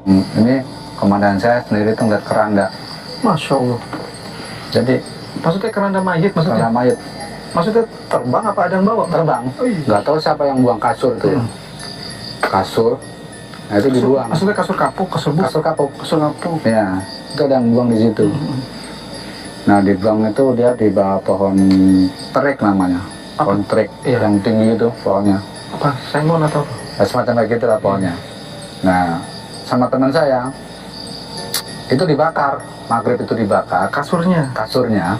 Ini komandan saya sendiri tuh ngeliat keranda. Masya Allah. Jadi Maksudnya keranda mayit maksudnya? keranda mayat Maksudnya terbang apa ada yang bawa? terbang. Oh, iya. Nggak tahu siapa yang buang kasur tuh. Kasur. Nah itu dibuang. Maksudnya kasur kapuk, kasur buk. Kasur kapuk. Kasur kapuk. Ya, itu ada yang buang di situ. Nah dibuang itu dia di bawah pohon terik namanya. Apa? Pohon terik Iya. yang tinggi itu pohonnya. Apa? Sengon atau apa? Nah, semacam kayak gitu lah pohonnya. Nah sama teman saya itu dibakar. Maghrib itu dibakar Kasurnya. kasurnya.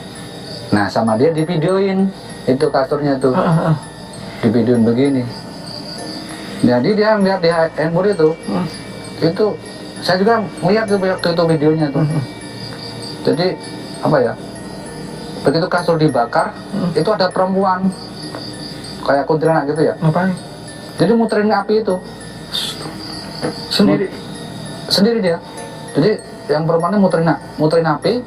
Nah sama dia divideoin itu kasurnya tuh. Divideoin begini. Jadi dia melihat di handphone itu saya juga melihat tuh waktu itu videonya tuh. Jadi apa ya, begitu kasur dibakar itu ada perempuan kayak kuntilanak gitu ya. Ngapain? Jadi muterin api itu Sendiri? dia. Jadi yang perempuannya muterin api,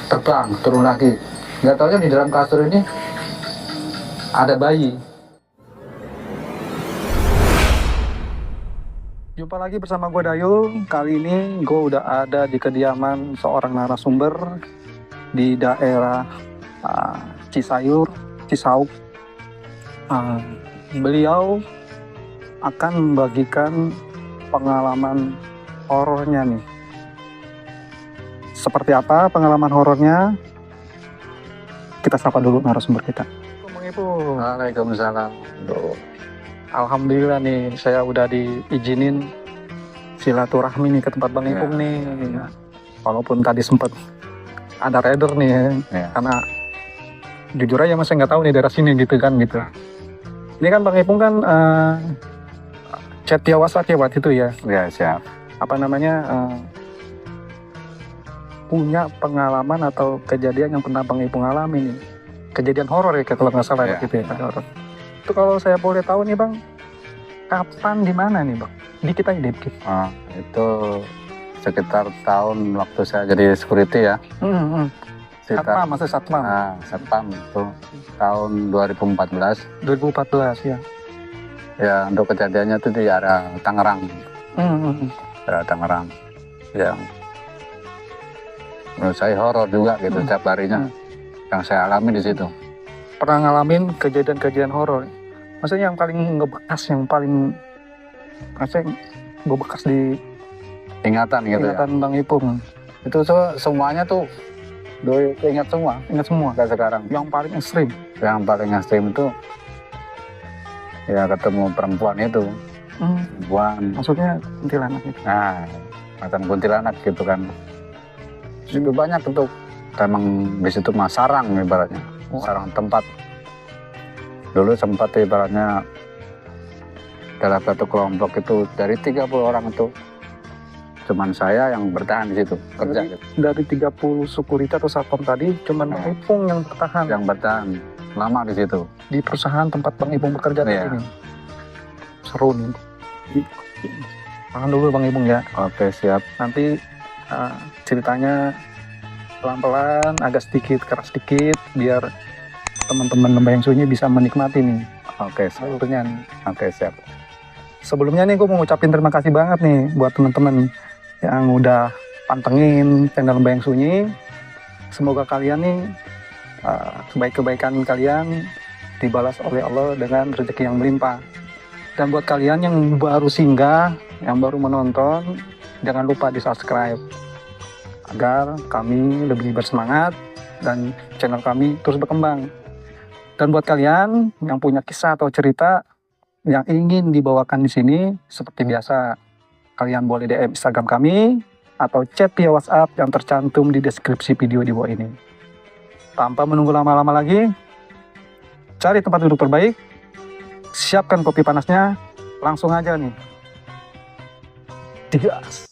terbang turun lagi. Nggak taunya di dalam kasur ini ada bayi. Jumpa lagi bersama gue Dayul. Kali ini gue udah ada di kediaman seorang narasumber di daerah Cisayur, Cisauk. Beliau akan membagikan pengalaman horornya nih. Seperti apa pengalaman horornya? Kita sapa dulu narasumber kita. Waalaikumsalam. Alhamdulillah nih, saya udah diizinin silaturahmi nih ke tempat Bang Ipung nih. Walaupun tadi sempat ada raider nih ya. Karena jujur aja mas saya nggak tahu nih daerah sini gitu kan gitu. Ini kan Bang Ipung kan chat via WhatsApp ya waktu itu ya. Ya siap. Apa namanya punya pengalaman atau kejadian yang pernah Bang Ipung alami nih. Kejadian horor ya kalau nggak salah gitu ya. Horor. Itu kalau saya boleh tahu nih Bang, kapan di mana nih Bang? Dikit aja dikit. Itu sekitar tahun waktu saya jadi security ya. Satpam, maksudnya Satpam. Satpam itu tahun 2014. 2014 ya. Ya untuk kejadiannya itu di arah Tangerang. Daerah Tangerang. Yang menurut saya horor juga gitu tiap harinya. Yang saya alami di situ. Pernah ngalamin kejadian-kejadian horor, maksudnya yang paling ngebekas, yang paling maksudnya ngebekas di ingatan gitu ingatan Bang Ipung. Itu semuanya tuh ingat semua. Ingat semua. Kayak sekarang. Yang paling ekstrim. Yang paling ekstrim itu ya ketemu perempuan itu. Perempuan. Maksudnya kuntilanak itu. Nah, macam kuntilanak gitu kan. Itu banyak tuh. Emang di situ mah sarang ibaratnya. Sarang tempat. Dulu sempat ibaratnya dalam satu kelompok itu dari 30 orang itu cuman saya yang bertahan di situ kerja gitu. Dari 30 security atau satpam tadi cuman Bang Ipung yang bertahan. Yang bertahan lama di situ. Di perusahaan tempat Bang Ipung bekerja tadi nih. Seru nih. Tahan dulu Bang Ipung ya. Oke siap. Nanti ceritanya pelan-pelan, agak sedikit keras sedikit, biar teman-teman Lembayang Sunyi bisa menikmati nih. Oke, alurnya nih. Oke, siap. Sebelumnya nih gue mau ngucapin terima kasih banget nih buat teman-teman yang udah pantengin channel Lembayang Sunyi. Semoga kalian nih kebaikan kalian dibalas oleh Allah dengan rezeki yang melimpah. Dan buat kalian yang baru singgah, yang baru menonton, jangan lupa di subscribe agar kami lebih bersemangat dan channel kami terus berkembang. Dan buat kalian yang punya kisah atau cerita yang ingin dibawakan di sini, seperti biasa, kalian boleh DM Instagram kami atau chat via WhatsApp yang tercantum di deskripsi video di bawah ini. Tanpa menunggu lama-lama lagi, cari tempat duduk terbaik, siapkan kopi panasnya, langsung aja nih. Digas!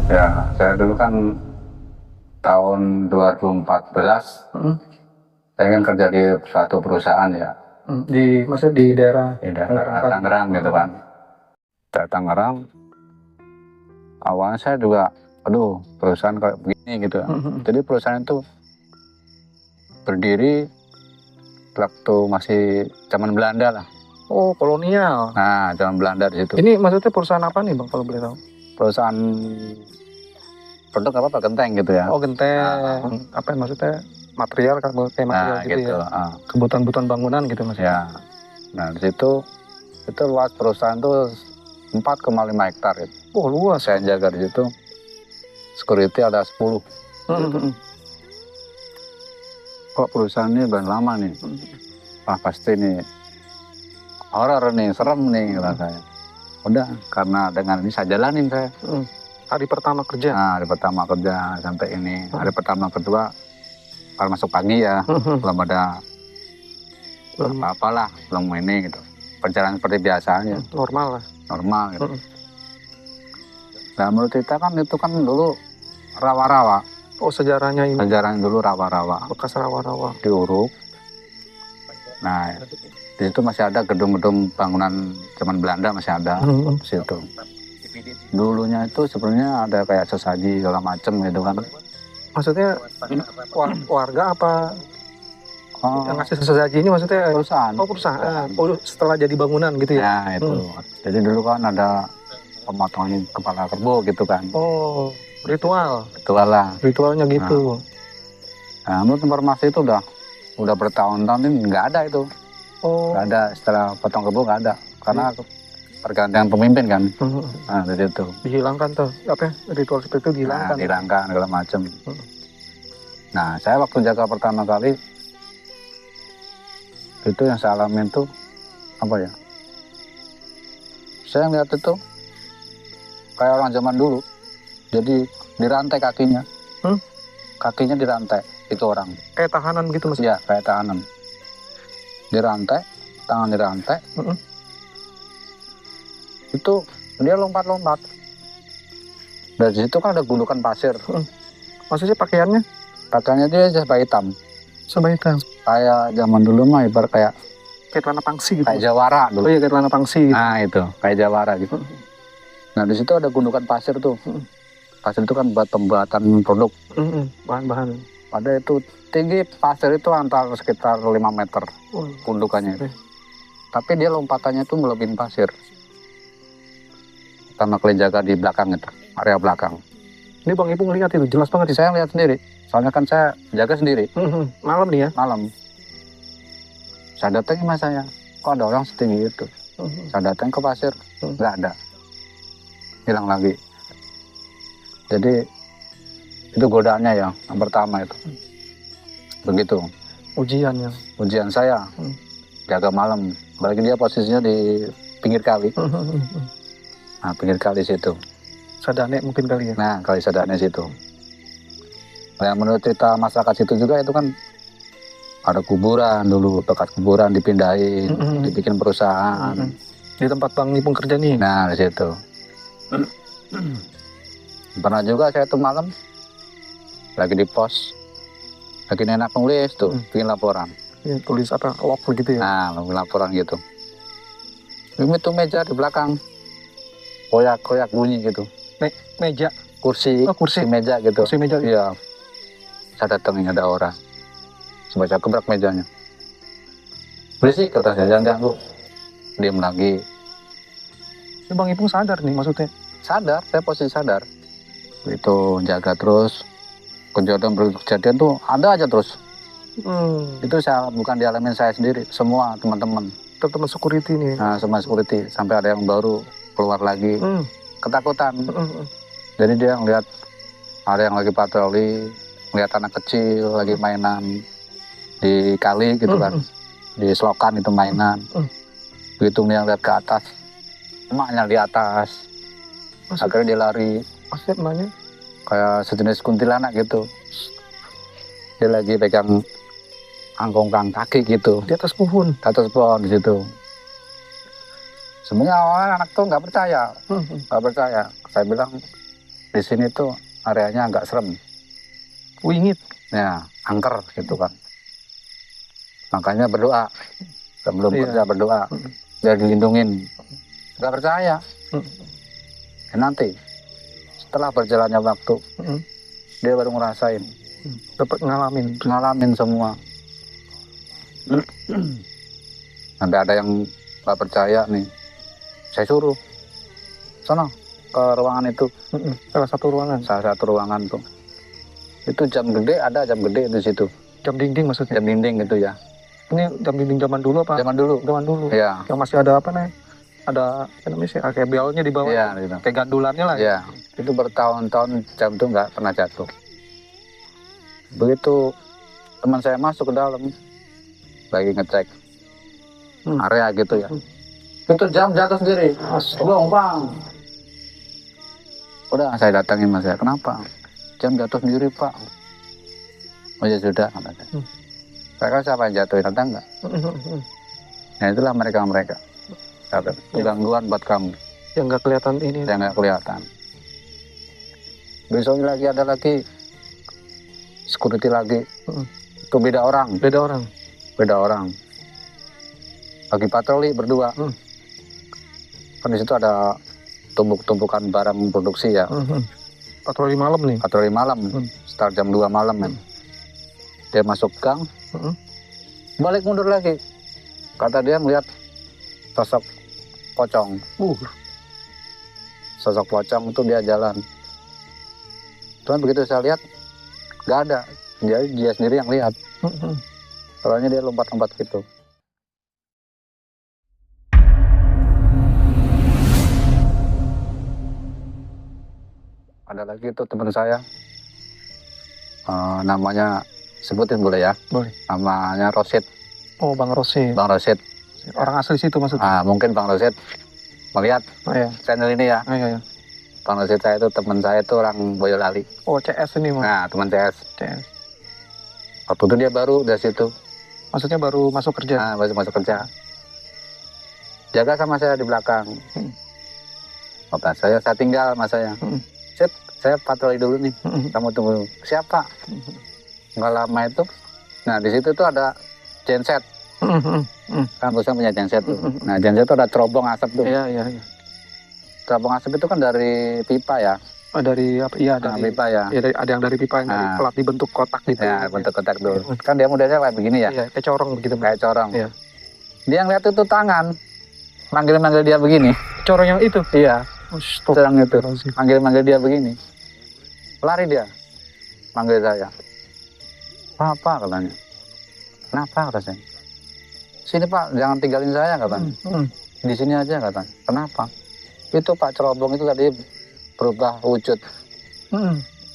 Ya, saya dulu kan tahun 2014, saya kan kerja di suatu perusahaan ya. Maksudnya di daerah Tangerang gitu kan. Dari Tangerang, awalnya saya juga aduh perusahaan kayak begini gitu. Jadi perusahaan itu berdiri waktu masih zaman Belanda lah. Oh, kolonial. Nah, zaman Belanda di situ. Ini maksudnya perusahaan apa nih Bang kalau boleh tahu? Perusahaan produk apa genteng gitu ya. Oh, genteng. Apa yang maksudnya? Material kan kayak material Nah, gitu ya. Kebutuhan-kebutuhan bangunan gitu maksudnya. Ya. Nah, di situ itu luas perusahaan tuh 4,5 hektar itu. Oh, luas. Saya jaga di situ. Security ada 10. Kok perusahaan ini udah lama nih. Wah, pasti nih horor nih, serem nih kata saya. Udah, karena dengan ini saya jalanin saya. Hari pertama kerja. Nah, hari pertama kerja sampai ini. Hari pertama kedua kalau masuk pagi ya, belum ada apa-apalah, belum ini gitu. Perjalanan seperti biasa aja. Normal lah. Normal gitu. Nah, menurut kita kan itu kan dulu rawa-rawa. Oh, sejarahnya ini. Sejarahnya dulu rawa-rawa. Bekas rawa-rawa. Diuruk. Nah, di situ masih ada gedung-gedung bangunan zaman Belanda masih ada di situ. Dulunya itu sebenarnya ada kayak sesaji segala macem gitu kan. Maksudnya warga apa yang ngasih sesaji ini maksudnya perusahaan? Oh, perusahaan. Oh, setelah jadi bangunan gitu ya? Nah, itu. Jadi dulu kan ada pemotongan kepala kerbau gitu kan. Oh, ritual. Ritual lah. Ritualnya gitu. Nah, menurut informasi itu udah bertahun-tahun ini nggak ada itu. Oh. Nggak ada, setelah potong kerbau nggak ada. Karena pergantian pemimpin kan. Nah, dari itu. Dihilangkan tuh, apa ya, ritual seperti itu dihilangkan. Nah, dihilangkan segala macam. Nah, saya waktu jaga pertama kali itu yang saya alamin tuh apa ya? Saya ngeliat itu kayak orang zaman dulu. Jadi dirantai kakinya. Kakinya dirantai itu orang. Kayak tahanan gitu maksudnya? Ya, kayak tahanan. Dirantai, tangan dirantai. Itu dia lompat-lompat. Dari situ kan ada gundukan pasir. Maksudnya pakaiannya? Pakaiannya dia serba hitam. Serba hitam. Kayak zaman dulu mah ibarat kayak celana pangsi gitu. Kayak jawara dulu. Oh iya, kayak celana pangsi gitu. Nah, itu kayak jawara gitu. Nah, di situ ada gundukan pasir tuh. Pasir itu kan buat pembuatan produk. Bahan-bahan. Ada itu tinggi pasir itu antara sekitar 5 meter gundukannya. Tapi dia lompatannya itu melebihi pasir. Pertama kali jaga di belakang itu, area belakang. Ini Bang Ipung lihat itu, jelas banget. Saya lihat sendiri, soalnya kan saya jaga sendiri. Malam nih ya? Malam. Saya datang mas saya, kok ada orang setinggi itu? Saya datang ke pasir, nggak ada. Hilang lagi. Jadi itu godaannya ya, yang pertama itu. Begitu. Ujiannya. Ujian saya, jaga malam. Bagi dia posisinya di pinggir kali. Nah, pinggir kali situ. Sadane mungkin kali ya? Nah, kali Sadane situ. Nah, menurut cerita masyarakat situ juga itu kan ada kuburan dulu, bekas kuburan dipindahin, dibikin perusahaan. Di tempat Bang Ipung kerja nih? Nah, di situ. Pernah juga saya tuh malam lagi di pos, lagi enak nulis tuh, bikin laporan. Ya, tulis apa, log begitu ya? Nah, laporan gitu. Ini tuh meja di belakang, koyak-koyak bunyi gitu. Meja? Kursi, kursi meja gitu. Kursi meja? Iya. Saya datengin ada orang. Sebaca gebrak mejanya. Berisik kata saya, jangan ganggu. Diam lagi. Ini Bang Ipung sadar nih maksudnya? Sadar, saya posisi sadar. Itu jaga terus. Kejadian tuh ada aja terus. Itu saya bukan dialamin saya sendiri, semua teman-teman. Teman-teman security nih? Nah, semua security. Sampai ada yang baru keluar lagi. Ketakutan. Jadi dia ngeliat ada yang lagi patroli, ngeliat anak kecil lagi mainan di kali gitu kan, di selokan itu mainan. Begitu dia ngeliat ke atas, emaknya di atas. Akhirnya dia lari. Maksudnya emaknya? Kayak sejenis kuntilanak gitu. Dia lagi pegang angkongkang kaki gitu. Di atas pohon? Di atas pohon di situ. Sebenarnya awalnya anak tuh nggak percaya, nggak percaya. Saya bilang di sini tuh areanya agak serem. Wingit? Ya, angker gitu kan. Makanya berdoa. Sebelum kerja berdoa. Biar dilindungin. Nggak percaya. Ya, nanti setelah berjalannya waktu, dia baru ngerasain, dapat ngalamin semua. Sampai ada yang nggak percaya nih, saya suruh sana ke ruangan itu. Salah satu ruangan Tuh itu jam gede, ada jam gede di situ, jam dinding maksudnya. jam dinding gitu ya. Ini jam dinding zaman dulu apa? Zaman dulu ya. Yang masih ada apa nih, ada apa namanya sih, kayak belnya di bawah, Iya, gitu. kayak gandulannya lah Ya, itu bertahun-tahun jam itu nggak pernah jatuh. Begitu teman saya masuk ke dalam, lagi ngecek area gitu ya, itu jam jatuh sendiri. Bang. Udah saya datangin mas saya, kenapa? Jam jatuh sendiri pak. Oh ya sudah, kata saya. Saya siapa yang jatuhin, ada enggak? Nah itulah mereka. Itu gangguan buat kamu. Yang nggak kelihatan ini. Yang nggak kelihatan. Besoknya lagi ada lagi security lagi. Itu beda orang. Lagi patroli berdua. Kan di situ ada tumpuk-tumpukan barang produksi ya. Patroli malam nih. Start jam 2 malam kan. Dia masuk gang. Balik mundur lagi. Kata dia melihat sosok pocong. Sosok pocong itu dia jalan. Cuman begitu saya lihat nggak ada. Jadi dia sendiri yang lihat. Soalnya dia lompat-lompat gitu. Ada lagi itu teman saya. Namanya sebutin boleh ya? Boleh. Namanya Rosid. Oh, Bang Rosid. Orang asli situ maksudnya? Mungkin Bang Rosid melihat channel ini ya. Iya. Bang Rosid saya itu teman saya itu orang Boyolali. Oh, CS ini mas? Nah, teman CS. Waktu itu dia baru dari situ. Maksudnya baru masuk kerja? Baru masuk kerja. Jaga sama saya di belakang. Saya tinggal sama saya. Sip, saya patroli dulu nih. Kamu tunggu. Siapa? Nggak lama itu. Nah, di situ tuh ada genset. Kampusnya punya genset tuh. Nah, genset itu ada terobong asap tuh. Iya. Terobong asap itu kan dari pipa ya. Oh, dari apa? Iya, dari pipa ya. Iya, ada yang dari pipa yang dari pelat dibentuk kotak gitu. Ya, bentuk kotak tuh. Kan dia modelnya kayak begini ya. Iya, kayak corong begitu. Kayak corong. Iya. Dia ngeliat itu tangan. Manggil-manggil dia begini. Corong yang itu? Iya. Corong itu. Manggil-manggil dia begini. Lari dia. Manggil saya. Apa katanya? Kenapa kata saya? Sini Pak, jangan tinggalin saya katanya. Di sini aja katanya. Kenapa? Itu Pak cerobong itu tadi berubah wujud.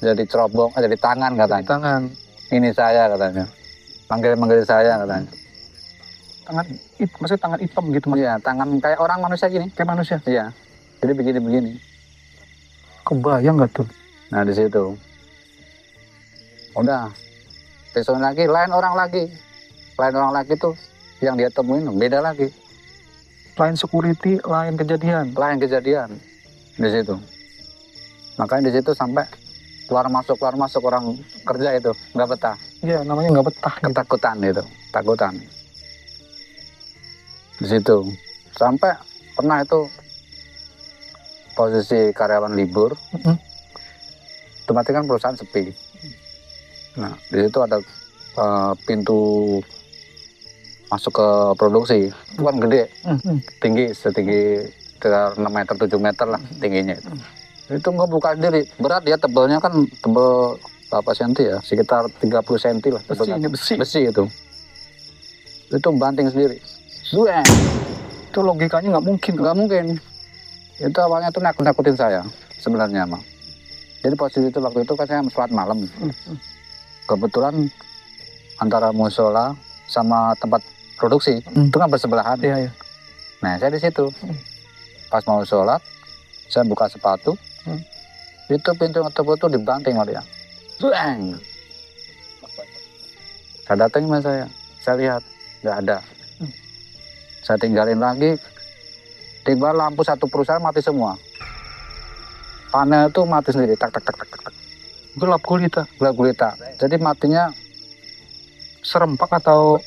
Jadi cerobong, jadi tangan katanya. Tangan. Ini saya katanya. Manggil saya katanya. Maksudnya tangan hitam gitu mas? Iya, tangan kayak orang manusia gini. Kayak manusia? Iya. Jadi begini. Kebayang nggak tuh? Nah di situ. Udah. Besok lagi, lain orang lagi tuh yang dia temuin beda lagi. Lain security, lain kejadian di situ. Makanya di situ sampai keluar masuk orang kerja itu nggak betah. Iya, namanya nggak betah. Ketakutan gitu, takutan. Di situ sampai pernah itu posisi karyawan libur, otomatis kan perusahaan sepi. Nah di situ ada pintu masuk ke produksi, itu kan gede, tinggi setinggi sekitar 6 meter 7 meter lah tingginya itu. Itu nggak buka sendiri, berat dia, tebalnya kan tebal berapa senti ya, sekitar 30 senti lah. Besi itu banting sendiri. Itu logikanya nggak mungkin. Itu awalnya tuh nakutin saya sebenarnya mah. Jadi posisi itu waktu itu kan saya sholat malam. Kebetulan antara musola sama tempat produksi itu kan bersebelahan. Iya. Nah saya di situ. Pas mau sholat, saya buka sepatu. Itu pintu tersebut tuh dibanting oleh dia. Saya datang sama saya lihat nggak ada. Saya tinggalin lagi. Tiba lampu satu perusahaan mati semua. Panel itu mati sendiri, tak. Gelap gulita. Jadi matinya serempak atau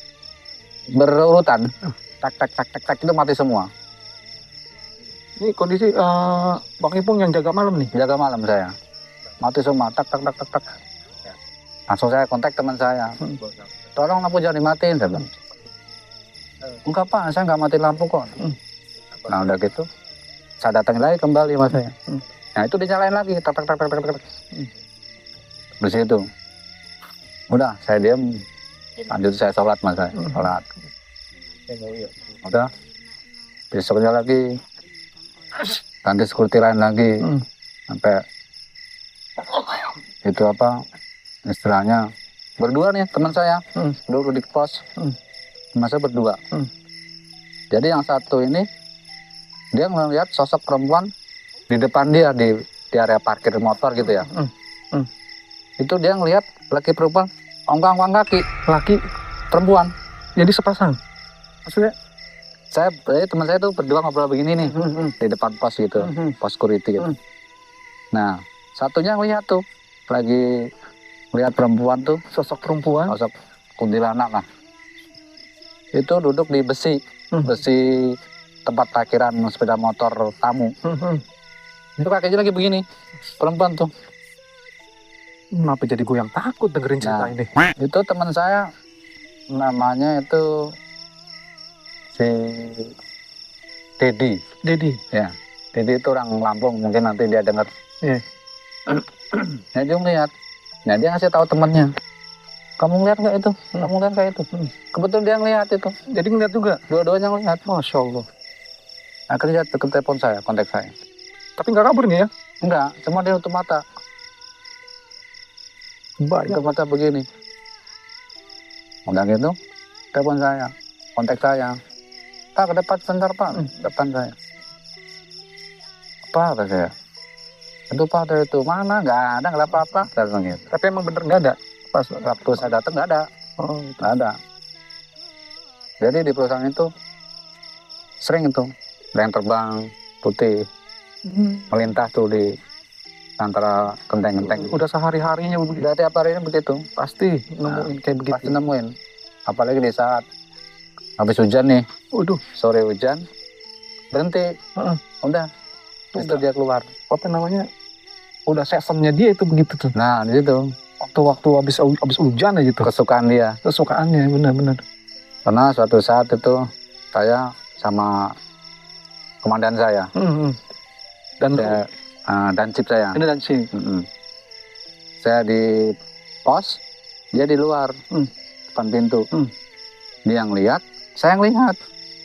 berurutan. Tak itu mati semua. Ini kondisi Bang Ipung yang jaga malam nih? Jaga malam saya. mati semua, tak tak tak tak tak. Langsung saya kontak teman saya, tolong lampu jangan dimatiin, saya bilang. Enggak Pak, saya nggak mati lampu kok. Nah udah gitu, saya datang lagi kembali mas saya. Nah itu dinyalain lagi, tak tak tak tak tak tak. Di situ, udah saya diam, lanjut saya sholat mas saya, sholat. Udah, besoknya lagi, ganti security lain lagi, sampai itu apa istilahnya berdua nih teman saya, dulu di pos, masa berdua. Jadi yang satu ini dia melihat sosok perempuan di depan dia di area parkir motor gitu ya. Itu dia ngelihat laki perempuan ongkang kaki, Laki perempuan. jadi sepasang. Maksudnya? Teman saya tuh berdua ngobrol begini nih di depan pos gitu, pos security gitu. Nah satunya ngelihat tuh lagi lihat perempuan tuh, Sosok perempuan. sosok kuntilanak lah. Itu duduk di besi tempat parkiran sepeda motor tamu. Itu kakinya lagi begini, perempuan tuh. Kenapa jadi gue yang takut dengerin cerita Nah, ini? itu teman saya namanya itu si Dedi. Dedi. Ya, Dedi itu orang Lampung, mungkin nanti dia dengar. Iya. Nah, dia ngeliat. Nah, dia ngasih tahu temannya. Kamu ngeliat nggak itu? Kamu ngeliat nggak itu? Kebetulan dia ngeliat itu. Jadi ngeliat juga. Dua-duanya ngeliat. Masya Allah. Akhirnya dia ke telepon saya, kontak saya. Tapi nggak kabur nih ya? Enggak, cuma dia tutup mata. Baik. Tutup mata begini. Udah gitu, telepon saya, kontak saya. Pak, ke depan sebentar Pak, depan saya. Apa kata saya? Itu Pak, dari itu mana? Nggak ada apa-apa. Saya bilang gitu. Tapi emang bener nggak ada. Pas waktu saya datang nggak ada, Oh, nggak ada. Jadi di perusahaan itu sering itu, ada yang terbang putih melintas tuh di antara genteng-genteng. udah sehari-harinya begitu. Udah tiap hari ini begitu, Pasti nemuin kayak begitu. pasti nemuin. Apalagi di saat habis hujan nih, Waduh, sore hujan, berhenti, udah, itu Udah. dia keluar. apa namanya? Udah seasonnya dia itu begitu tuh. Nah di situ Waktu habis hujan aja tuh. kesukaan dia. Kesukaannya benar-benar. Karena suatu saat itu saya sama komandan saya, Dan dan chip saya. ini dan sini. Saya di pos, dia di luar, depan pintu. Dia yang lihat, saya yang lihat.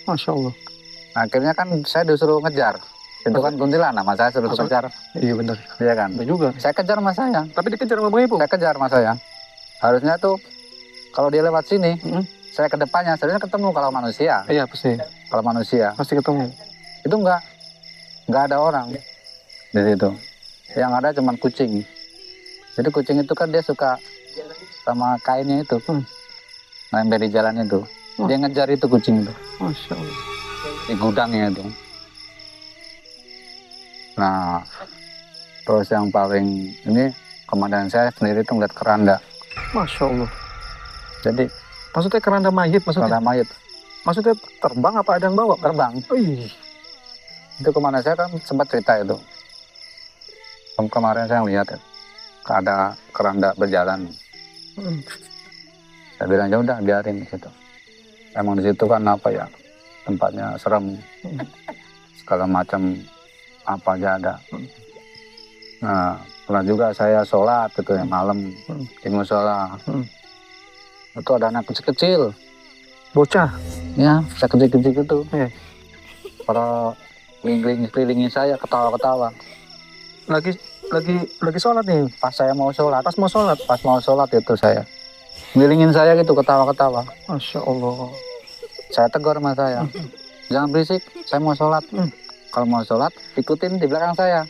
Masya Allah. Akhirnya kan saya disuruh ngejar. Itu kan kuntilanak, mas saya suruh Masa? kejar. Iya benar. Iya kan? Ada juga. Saya kejar mas saya. Tapi dikejar sama Bang Ibu. Saya kejar mas saya. Harusnya tuh kalau dia lewat sini, saya ke depannya, seharusnya ketemu kalau manusia. Iya pasti. Kalau manusia, Pasti ketemu. itu nggak ada orang di situ. Yang ada cuman kucing. Jadi kucing itu kan dia suka sama kainnya itu, nempel di jalan itu. Dia ngejar itu kucing itu Masya Allah. di gudangnya itu. Nah, terus yang paling ini komandan saya sendiri itu ngeliat keranda. Masya Allah. Jadi Maksudnya keranda mayit maksudnya? keranda mayat Maksudnya terbang apa ada yang bawa? terbang. Ih, Itu komandan saya kan sempat cerita itu. Kemarin saya lihat ya, ada keranda berjalan. Saya bilang ya udah biarin gitu. Emang di situ kan apa ya, tempatnya serem, segala macam apa aja ada. Nah, pernah juga saya sholat gitu ya malam di musola. Itu ada anak kecil-kecil, bocah. ya, saya kecil-kecil gitu. Iya. Para keliling saya ketawa-ketawa. Lagi sholat nih. Pas saya mau sholat, Pas mau sholat. pas mau sholat itu saya ngelilingin saya gitu ketawa-ketawa. Masya Allah. Saya tegur sama saya, jangan berisik, saya mau sholat. Kalau mau sholat ikutin di belakang saya.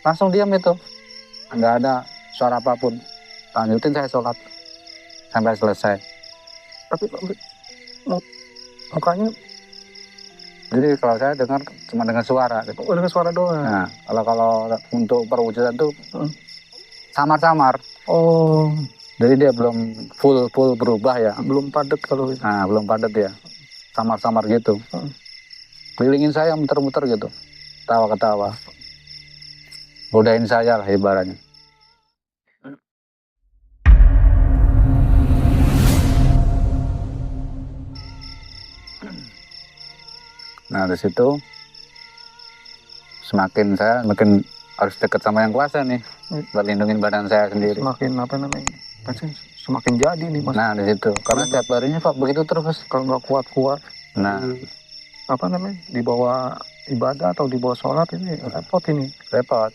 Langsung diam itu, nggak ada suara apapun. Lanjutin saya sholat sampai selesai. Tapi mukanya Jadi kalau saya dengar cuma dengan suara gitu. dengan suara doang. Nah, kalau untuk perwujudan tuh samar-samar. Oh, Jadi dia belum full berubah ya. belum padat kalau itu. Nah, belum padat ya. Samar-samar gitu. Kelilingin saya muter-muter gitu. Ketawa-ketawa. godain saya lah ibaratnya. Nah di situ semakin saya makin harus dekat sama yang kuasa nih, buat lindungin badan saya sendiri. Semakin apa namanya? Pasti semakin jadi nih Mas. Nah di situ karena tiap harinya Pak begitu terus. Kalau nggak kuat-kuat, Nah apa namanya? Di bawah ibadah atau di bawah sholat ini repot ini. repot,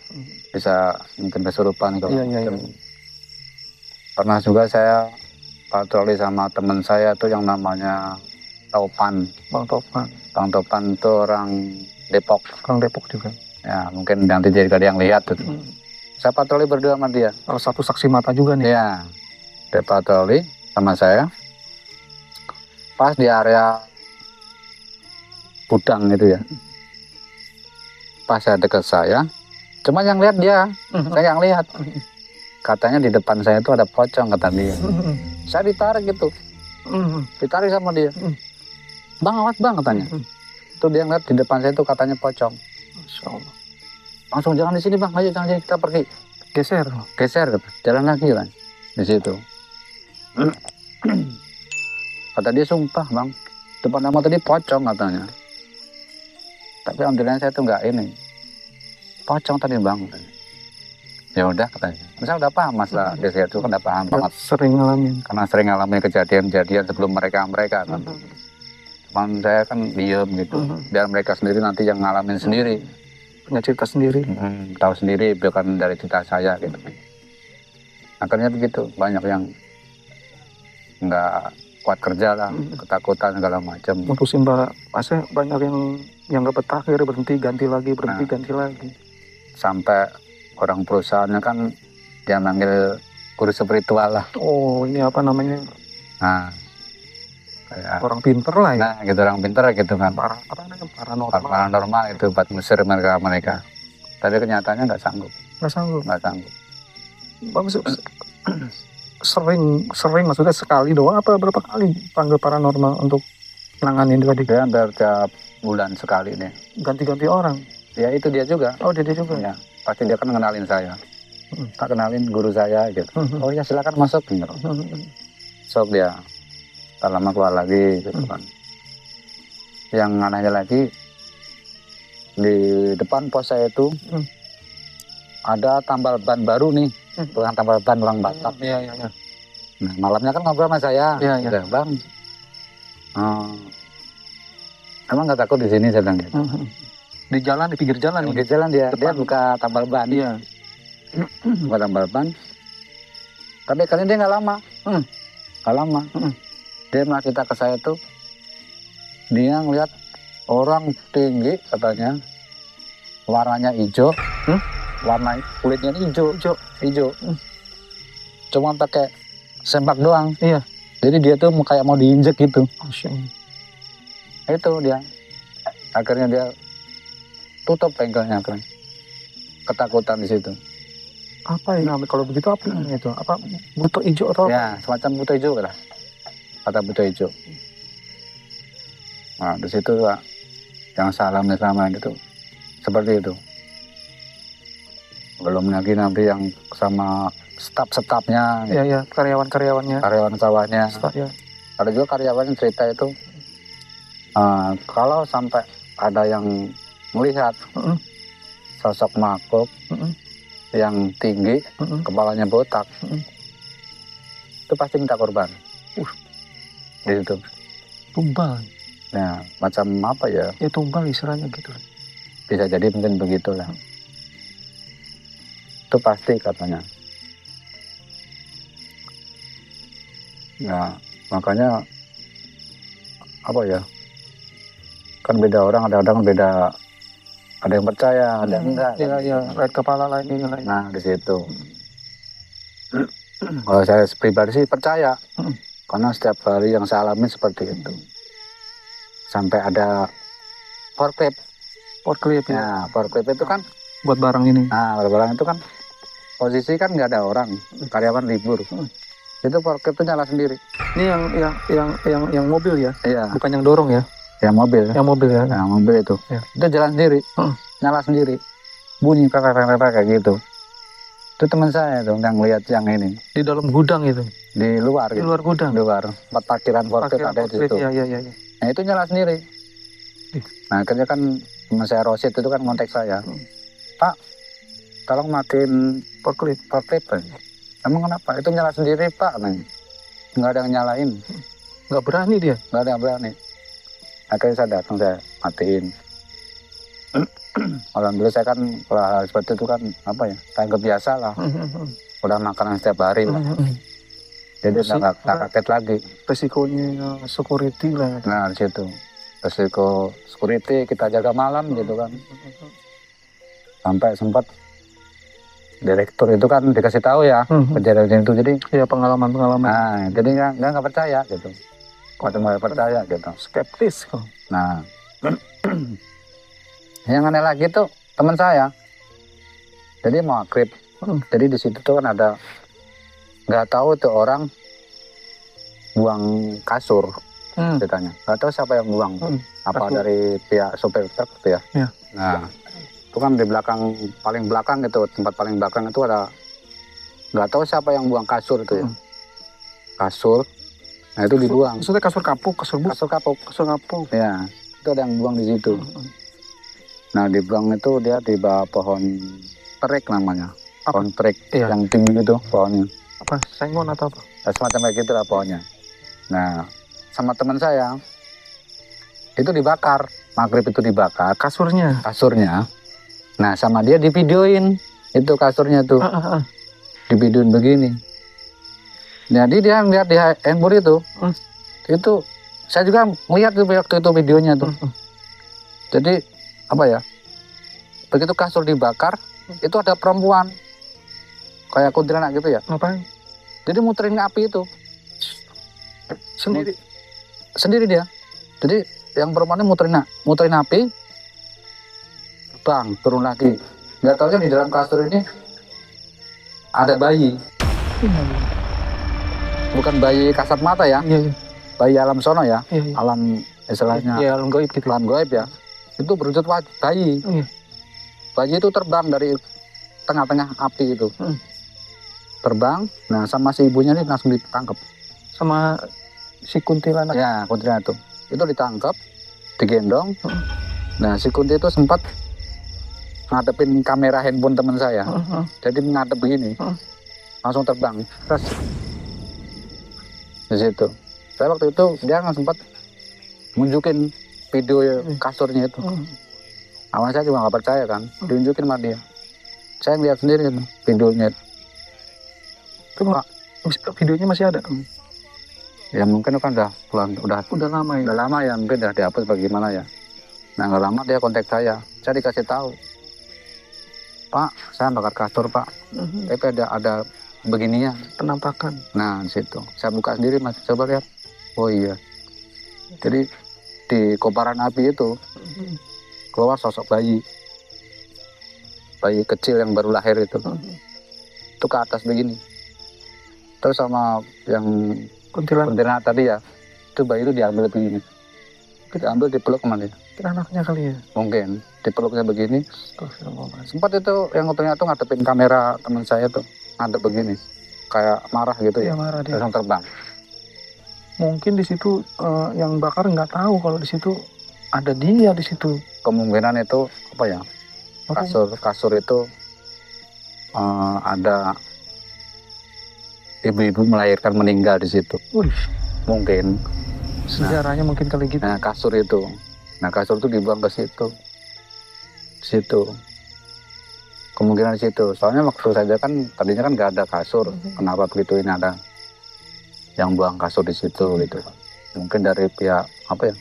bisa mungkin kesurupan kalau Iya. pernah juga saya patroli sama teman saya tuh yang namanya Topan. Bang Topan, Bang Topan tuh orang Depok. Kang Depok juga. Ya mungkin nanti jadi ada yang lihat tuh. Saya patroli berdua sama dia. Salah satu saksi mata juga nih. Ya, dia patroli sama saya. Pas di area gudang itu ya. Pas saya dekat saya, cuma yang lihat dia, saya yang lihat. Katanya di depan saya itu ada pocong kata dia. Saya ditarik gitu, ditarik sama dia. Bang awas bang katanya. Itu dia ngeliat di depan saya itu katanya pocong. Masya Allah. Langsung jangan di sini bang, ayo jangan sini kita pergi. Geser. Geser gitu, jalan lagi kan di situ. Kata dia sumpah bang, depan nama tadi pocong katanya. Tapi alhamdulillah saya tuh nggak ini, pocong tadi bang. Ya udah katanya, saya udah paham masalah geser itu kan udah paham banget. Sering ngalamin. Karena sering ngalamin kejadian-kejadian sebelum mereka kan. Cuman saya kan diem gitu, biar mereka sendiri nanti yang ngalamin sendiri. Punya cerita sendiri. Tahu sendiri bukan dari cerita saya gitu. Akhirnya begitu, banyak yang nggak kuat kerja lah, ketakutan segala macam. Mutusin bara, masa banyak yang nggak betah, akhirnya berhenti ganti lagi, ganti lagi. Sampai orang perusahaannya kan dia manggil guru spiritual lah. Oh ini apa namanya? Nah, kayak orang pinter lah ya. Nah, gitu orang pinter gitu kan. Paranormal itu buat ngusir mereka. Tapi kenyataannya nggak sanggup. Nggak sanggup. Bagus. Sering maksudnya sekali doang apa berapa kali panggil paranormal untuk nanganin tadi? Dia hampir tiap bulan sekali nih. Ganti-ganti orang. Ya itu dia juga. Oh dia juga. Ya, pasti dia kan kenalin saya. Tak kenalin guru saya gitu. Oh ya silakan masuk gitu. Sok dia. Tak lama keluar lagi gitu kan. Yang anehnya lagi di depan pos saya itu ada tambal ban baru nih, tukang tambal ban orang Batak. Iya. Nah malamnya kan ngobrol sama saya. Iya. Bang, emang nggak takut di sini saya bilang gitu. Di jalan, di pinggir jalan. Di jalan dia buka tambal ban. Iya. Buka tambal ban. Tapi kali ini dia nggak lama. Nggak lama. Dia malah cerita ke saya tuh, dia ngeliat orang tinggi katanya, warnanya hijau, warna kulitnya hijau. Cuma pakai sempak doang. Iya. Jadi dia tuh kayak mau diinjek gitu. Itu dia. Akhirnya dia tutup bengkelnya akhirnya. Ketakutan di situ. Apa ya kalau begitu apa itu? Apa buto hijau atau apa? Ya, semacam buto hijau lah. Kata buto hijau. Nah, di situ Pak, yang saya alami selama itu seperti itu. Belum lagi nanti yang sama staf-stafnya. Iya, karyawan-karyawannya. Karyawan-karyawannya. Ya. Ada juga karyawan cerita itu, kalau sampai ada yang melihat sosok makhluk yang tinggi, kepalanya botak, itu pasti minta korban. Di situ. Tumbal. Nah, macam apa ya? Ya tumbal istilahnya gitu. Bisa jadi mungkin begitulah. Itu pasti katanya. Ya, makanya apa ya? Kan beda orang, ada orang beda, ada yang percaya, ada yang enggak. Iya, lain kepala lain ini lain. Nah, di situ. Kalau saya pribadi sih percaya. Karena setiap hari yang saya alami seperti itu. Sampai ada forklift. Forklift ya. Nah, forklift itu kan buat barang ini. Nah, barang itu kan posisi kan nggak ada orang, karyawan libur. Itu forklift itu nyala sendiri. Ini yang mobil ya? Iya. Bukan yang dorong ya? Yang mobil. Yang mobil ya? Yang mobil itu. Ya. Itu jalan sendiri, nyala sendiri. bunyi kayak gitu. Itu teman saya tuh yang lihat yang ini Di dalam gudang itu. di luar Di gitu. luar gudang. Di luar tempat parkiran forklift Parkiran ada di forklift, situ. iya. Nah itu nyala sendiri. Ih. Nah akhirnya kan teman saya Rosid itu kan kontak saya, Pak tolong matiin forklift. Emang kenapa? Itu nyala sendiri Pak, nggak ada yang nyalain. Nggak berani dia. Nggak ada yang berani. Akhirnya saya datang, saya matiin. Alhamdulillah saya kan kalau hal seperti itu kan apa ya, tanggap biasa lah. Udah makanan setiap hari lah. Jadi nggak kaget lagi. Resikonya security lah. Nah di situ resiko security, kita jaga malam gitu kan. Sampai sempat direktur itu kan dikasih tahu ya kejadian itu, jadi ya pengalaman. Nah jadi nggak percaya gitu. Waktu nggak percaya gitu, Skeptis kok. Nah yang aneh lagi tuh teman saya, jadi mau akrib, jadi di situ tuh kan ada, nggak tahu tuh orang buang kasur, ceritanya nggak tahu siapa yang buang, apa kasur. dari pihak sopir truk gitu ya. Ya. Nah itu kan di belakang, paling belakang gitu, tempat paling belakang itu ada, nggak tahu siapa yang buang kasur itu ya, kasur. Nah itu dibuang. Maksudnya kasur kapuk, kasur kapuk. Ya, itu ada yang buang di situ. Nah dibuang itu dia di bawah pohon terik namanya. Pohon terik yang tinggi itu pohonnya. Apa? Sengon atau apa? Ya, semacam kayak gitu lah pohonnya. Nah sama teman saya itu dibakar, maghrib itu dibakar. Kasurnya. Nah sama dia divideoin itu kasurnya tuh. Divideoin begini. Jadi dia ngeliat di handphone itu saya juga melihat tuh waktu itu videonya tuh. Jadi apa ya? Begitu kasur dibakar, itu ada perempuan kayak kuntilanak gitu ya. Ngapain? Jadi muterin api itu sendiri dia. Jadi yang perempuannya muterin api, bang turun lagi. Nggak tahu di dalam kasur ini ada bayi. Bukan bayi kasat mata ya, bayi alam sono ya, alam istilahnya, alam gaib gitu. Alam gaib ya, itu berwujud bayi. Bayi itu terbang dari tengah-tengah api itu, terbang. Nah sama si ibunya ini langsung ditangkap. Sama si kuntilanak. Ya kuntilanak itu ditangkap, digendong. Nah si kunti itu sempat ngadepin kamera handphone teman saya, jadi ngadep begini, langsung terbang. Terus di situ saya waktu itu dia nggak sempat nunjukin video kasurnya itu. Awalnya saya juga nggak percaya kan, diunjukin sama dia. Saya lihat sendiri itu videonya itu. Videonya masih ada. Ya mungkin kan udah lama ya, mungkin udah dihapus bagaimana ya. Nah nggak lama dia kontak saya dikasih tahu, Pak saya bakar kasur Pak, tapi ada begininya penampakan. Nah di situ saya buka sendiri Mas, coba lihat. Oh iya, jadi di kobaran api itu keluar sosok bayi kecil yang baru lahir itu ke atas begini. Terus sama yang kuntilanak tadi ya, itu bayi itu diambil begini, diambil dipeluk sama dia. Kira anaknya kali ya, mungkin dipeluknya begini. Sempat itu yang ternyata ngadepin kamera teman saya tuh, ngadep begini kayak marah gitu ya, marah dia. Langsung terbang. Mungkin di situ yang bakar nggak tahu kalau di situ ada dia di situ. Kemungkinan itu apa ya, kasur itu ada ibu-ibu melahirkan meninggal di situ. Mungkin sejarahnya mungkin kali gitu. Nah kasur itu dibuang ke situ. Kemungkinan di situ. Soalnya waktu saja kan tadinya kan nggak ada kasur. Kenapa begitu ini ada yang buang kasur di situ gitu. Mungkin dari pihak apa ya,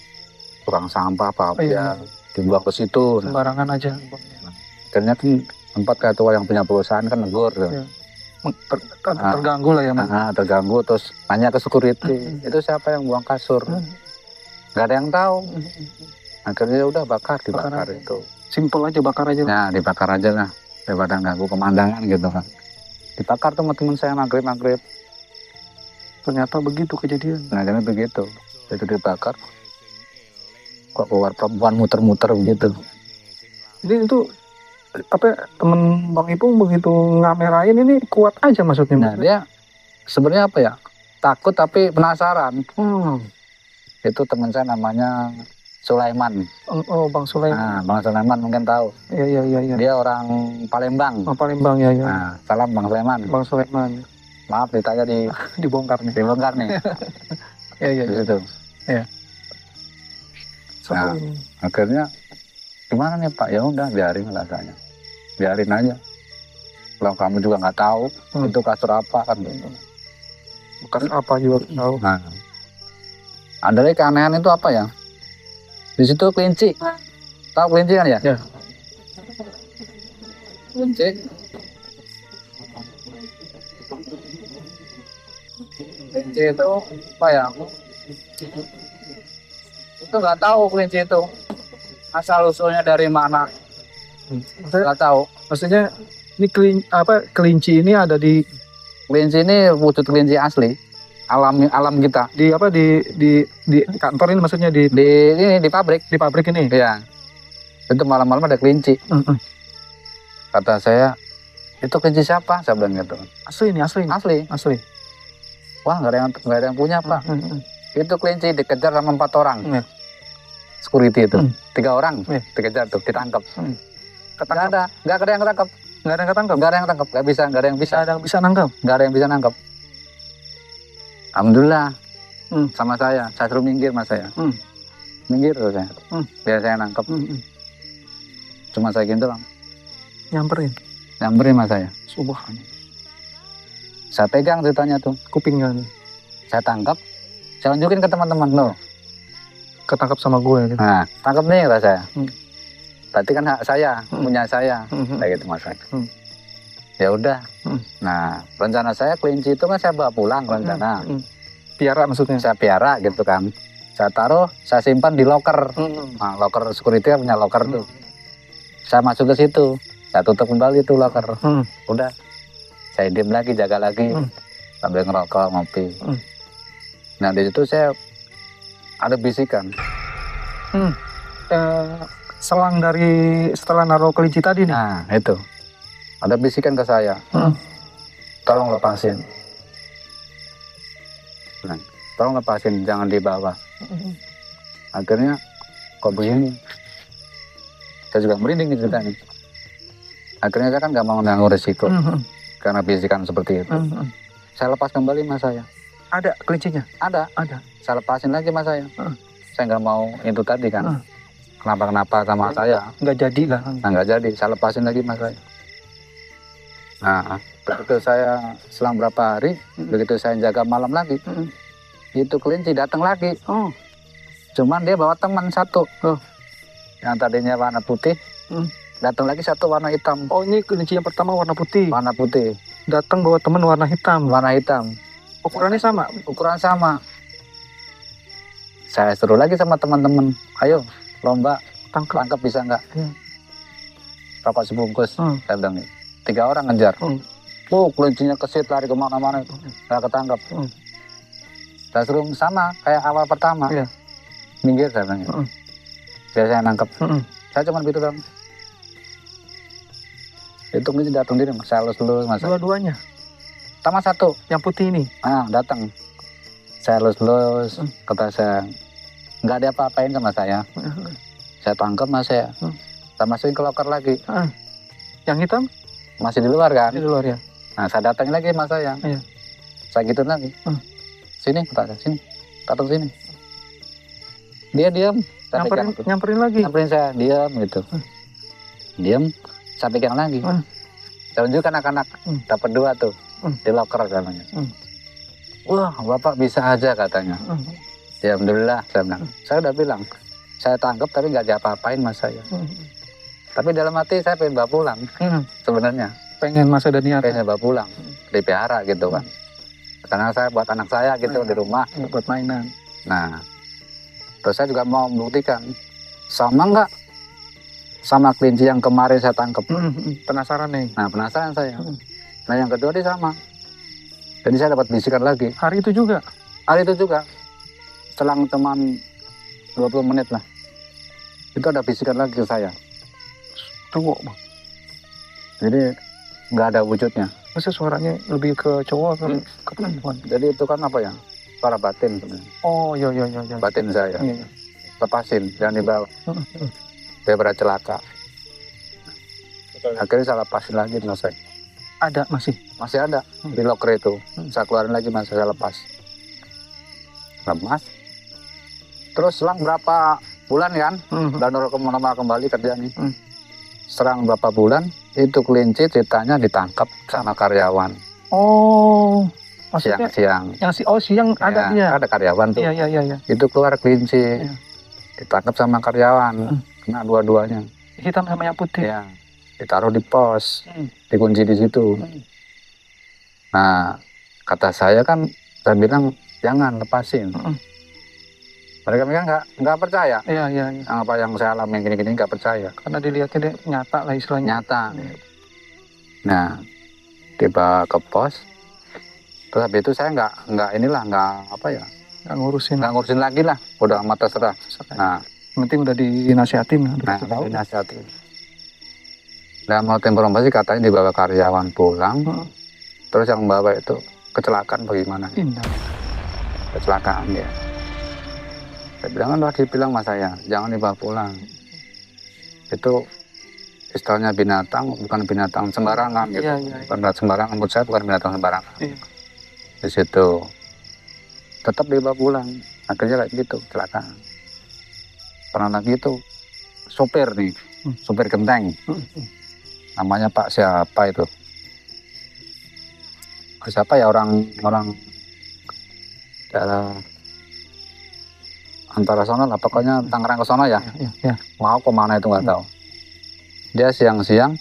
tukang sampah apa ya, dibuang ke situ. Sembarangan aja. Akhirnya kan tempat kayak tua yang punya perusahaan kan negur. Terganggu lah ya Mas. Terganggu, terus tanya ke security, itu siapa yang buang kasur. Nggak ada yang tahu. Akhirnya udah dibakar itu. Simpel aja, bakar aja. Nah dibakar aja lah, daripada ganggu pemandangan gitu kan. Dibakar tuh sama teman saya maghrib. Ternyata begitu kejadian. Nah jadi begitu, itu dibakar. Kok keluar perempuan muter-muter begitu. Jadi itu apa temen Bang Ipung begitu ngamerain ini kuat aja maksudnya. Nah dia sebenarnya apa ya, takut tapi penasaran. Itu teman saya namanya Sulaiman. Oh, Bang Sulaiman. Nah, Bang Sulaiman mungkin tahu. Iya. Dia orang Palembang. Oh, Palembang ya. Nah, salam Bang Sulaiman. Bang Sulaiman. Maaf ditanya Dibongkar nih. dibongkar nih. Iya. Di situ. Iya. Nah, akhirnya gimana nih Pak? Ya udah biarin rasanya. Biarin aja. Kalau kamu juga nggak tahu itu kasur apa kan gitu. Kasur apa juga tahu. Nah, ada lagi keanehan itu apa ya? Di situ kelinci. Tahu kelinci kan ya? Ya. Kelinci. Kelinci itu apa ya? Itu nggak tahu kelinci itu asal usulnya dari mana. Nggak tahu. Maksudnya ini kelinci ini ada di Kelinci ini wujud kelinci asli. Alam kita di kantor ini, maksudnya di pabrik ini. ya. Itu malam-malam ada kelinci. Kata saya, itu kelinci siapa? Saya bilang gitu. Asli. Wah, nggak ada yang punya Pak. Itu kelinci dikejar sama 4 orang. Security itu 3 orang dikejar tuh, ditangkap. Nggak ada yang ketangkap. Nggak ada yang bisa nangkap. Alhamdulillah sama saya suruh minggir mas saya. Minggir terus saya. Biar saya nangkep. Cuma saya gitu bang. Nyamperin mas saya. Subhanallah. Saya pegang ceritanya tuh. Kupingnya. Saya tangkap. Saya tunjukin ke teman-teman loh. Ketangkap sama gue. Gitu. Nah, tangkap nih kata saya. Berarti kan hak saya, punya saya. Kayak gitu mas saya. Ya udah. Nah, rencana saya kelinci itu kan saya bawa pulang rencana. Piara maksudnya? Saya piara gitu kan. Saya taruh, saya simpan di loker. Nah, loker security kan punya loker tuh. Saya masuk ke situ, saya tutup kembali tuh loker. Udah, saya diem lagi, jaga lagi, sambil ngerokok, ngopi. Nah di situ saya ada bisikan. Selang dari setelah naruh kelinci tadi nih. Nah itu. Ada bisikan ke saya, tolong lepasin. Nah, tolong lepasin, jangan dibawa. Akhirnya, kok begini? Saya juga merinding ceritanya. Akhirnya saya kan nggak mau menanggung resiko, karena bisikan seperti itu. Saya lepas kembali mas saya. Ada kelincinya? Ada. Saya lepasin lagi mas saya. Saya nggak mau itu tadi kan. Kenapa sama saya? Nggak jadi lah. Nah nggak jadi, saya lepasin lagi mas saya. Nah, begitu saya selang berapa hari, begitu saya jaga malam lagi, itu kelinci datang lagi. Cuman dia bawa teman satu, yang tadinya warna putih, datang lagi satu warna hitam. Oh ini kelinci yang pertama warna putih. Warna putih. Datang bawa teman warna hitam. Warna hitam. Ukurannya sama. Ukuran sama. Saya seru lagi sama teman-teman, ayo lomba tangkap bisa nggak? Rokok sebungkus, saya bilang nih. 3 orang ngejar. Kelincinya kesit lari kemana-mana itu. Nggak ketangkap. Saya suruh sama kayak awal pertama. Minggir saya bilang. Biar saya nangkep. Saya cuma gitu dong. Itu kelinci datang diri, saya lus-lus. Dua-duanya? Sama satu. Yang putih ini? Datang. Saya lus-lus. Kata saya, nggak ada apa-apain sama saya. Saya tangkap mas saya. Saya masukin ke loker lagi. Yang hitam? Masih di luar kan? Di luar ya. Nah saya datangin lagi mas saya. Saya gituin lagi. Sini, kata saya, sini. Taruh sini. Dia diam. Nyamperin lagi. Nyamperin saya, diam gitu. Diam, saya pegang lagi. Saya tunjukkan anak-anak. Dapat 2 tuh. Di loker katanya. Wah, bapak bisa aja katanya. Ya alhamdulillah, saya bilang. Saya udah bilang, saya tangkap tapi nggak diapa-apain mas saya. Tapi dalam hati saya pengen bawa pulang, sebenarnya. Pengen masa dan niat. Pengen bawa pulang, dipelihara gitu kan. Karena saya buat anak saya gitu di rumah. Buat mainan. Nah, terus saya juga mau membuktikan, sama nggak sama kelinci yang kemarin saya tangkap. Penasaran nih. Nah, penasaran saya. Nah, yang kedua dia sama. Jadi saya dapat bisikan lagi. Hari itu juga? Hari itu juga. Selang teman 20 menit lah. Itu ada bisikan lagi ke saya. Tunggu bang. Jadi nggak ada wujudnya. Masa suaranya lebih ke cowok atau ke perempuan? Jadi itu kan apa ya? Suara batin sebenarnya. Oh iya. Batin saya. Iya. Lepasin, jangan dibawa. Dia celaka. Akhirnya saya lepasin lagi, selesai. Ada masih ada di locker itu. Saya keluarin lagi, saya lepas. Lemas. Terus selang berapa bulan kan, dan normal kembali kerja nih. Serang berapa bulan, itu kelinci ceritanya ditangkap sama karyawan. Oh, maksudnya siang. Siang ada dia. Ada karyawan tuh. Iya. Itu keluar kelinci, ditangkap sama karyawan, kena dua-duanya. Hitam sama yang putih. Ya, ditaruh di pos, dikunci di situ. Nah, kata saya kan, saya bilang jangan lepasin. Mereka nggak percaya. Iya. Apa yang saya alami gini-gini nggak percaya. Karena dilihatnya dia nyata lah istilahnya. Nyata. Nah, tiba ke pos. Terus habis itu saya nggak Nggak ngurusin lagi lah. Udah mata serah. Nah, penting udah dinasihatin. Dinasihatin. Dan mau informasi katanya dibawa karyawan pulang. Terus yang bawa itu kecelakaan bagaimana? Kecelakaan ya. Saya bilang kan udah dibilang mas saya, jangan dibawa pulang. Itu istilahnya binatang, bukan binatang sembarangan gitu. Bukan binatang sembarangan, menurut saya bukan binatang sembarangan. Di situ tetap dibawa pulang. Akhirnya kayak gitu, kecelakaan. Pernah lagi itu sopir nih, sopir genteng. Namanya Pak siapa itu? Siapa ya orang antara sana lah, pokoknya Tangerang ke sana ya. Mau kemana itu nggak tahu. Dia siang-siang,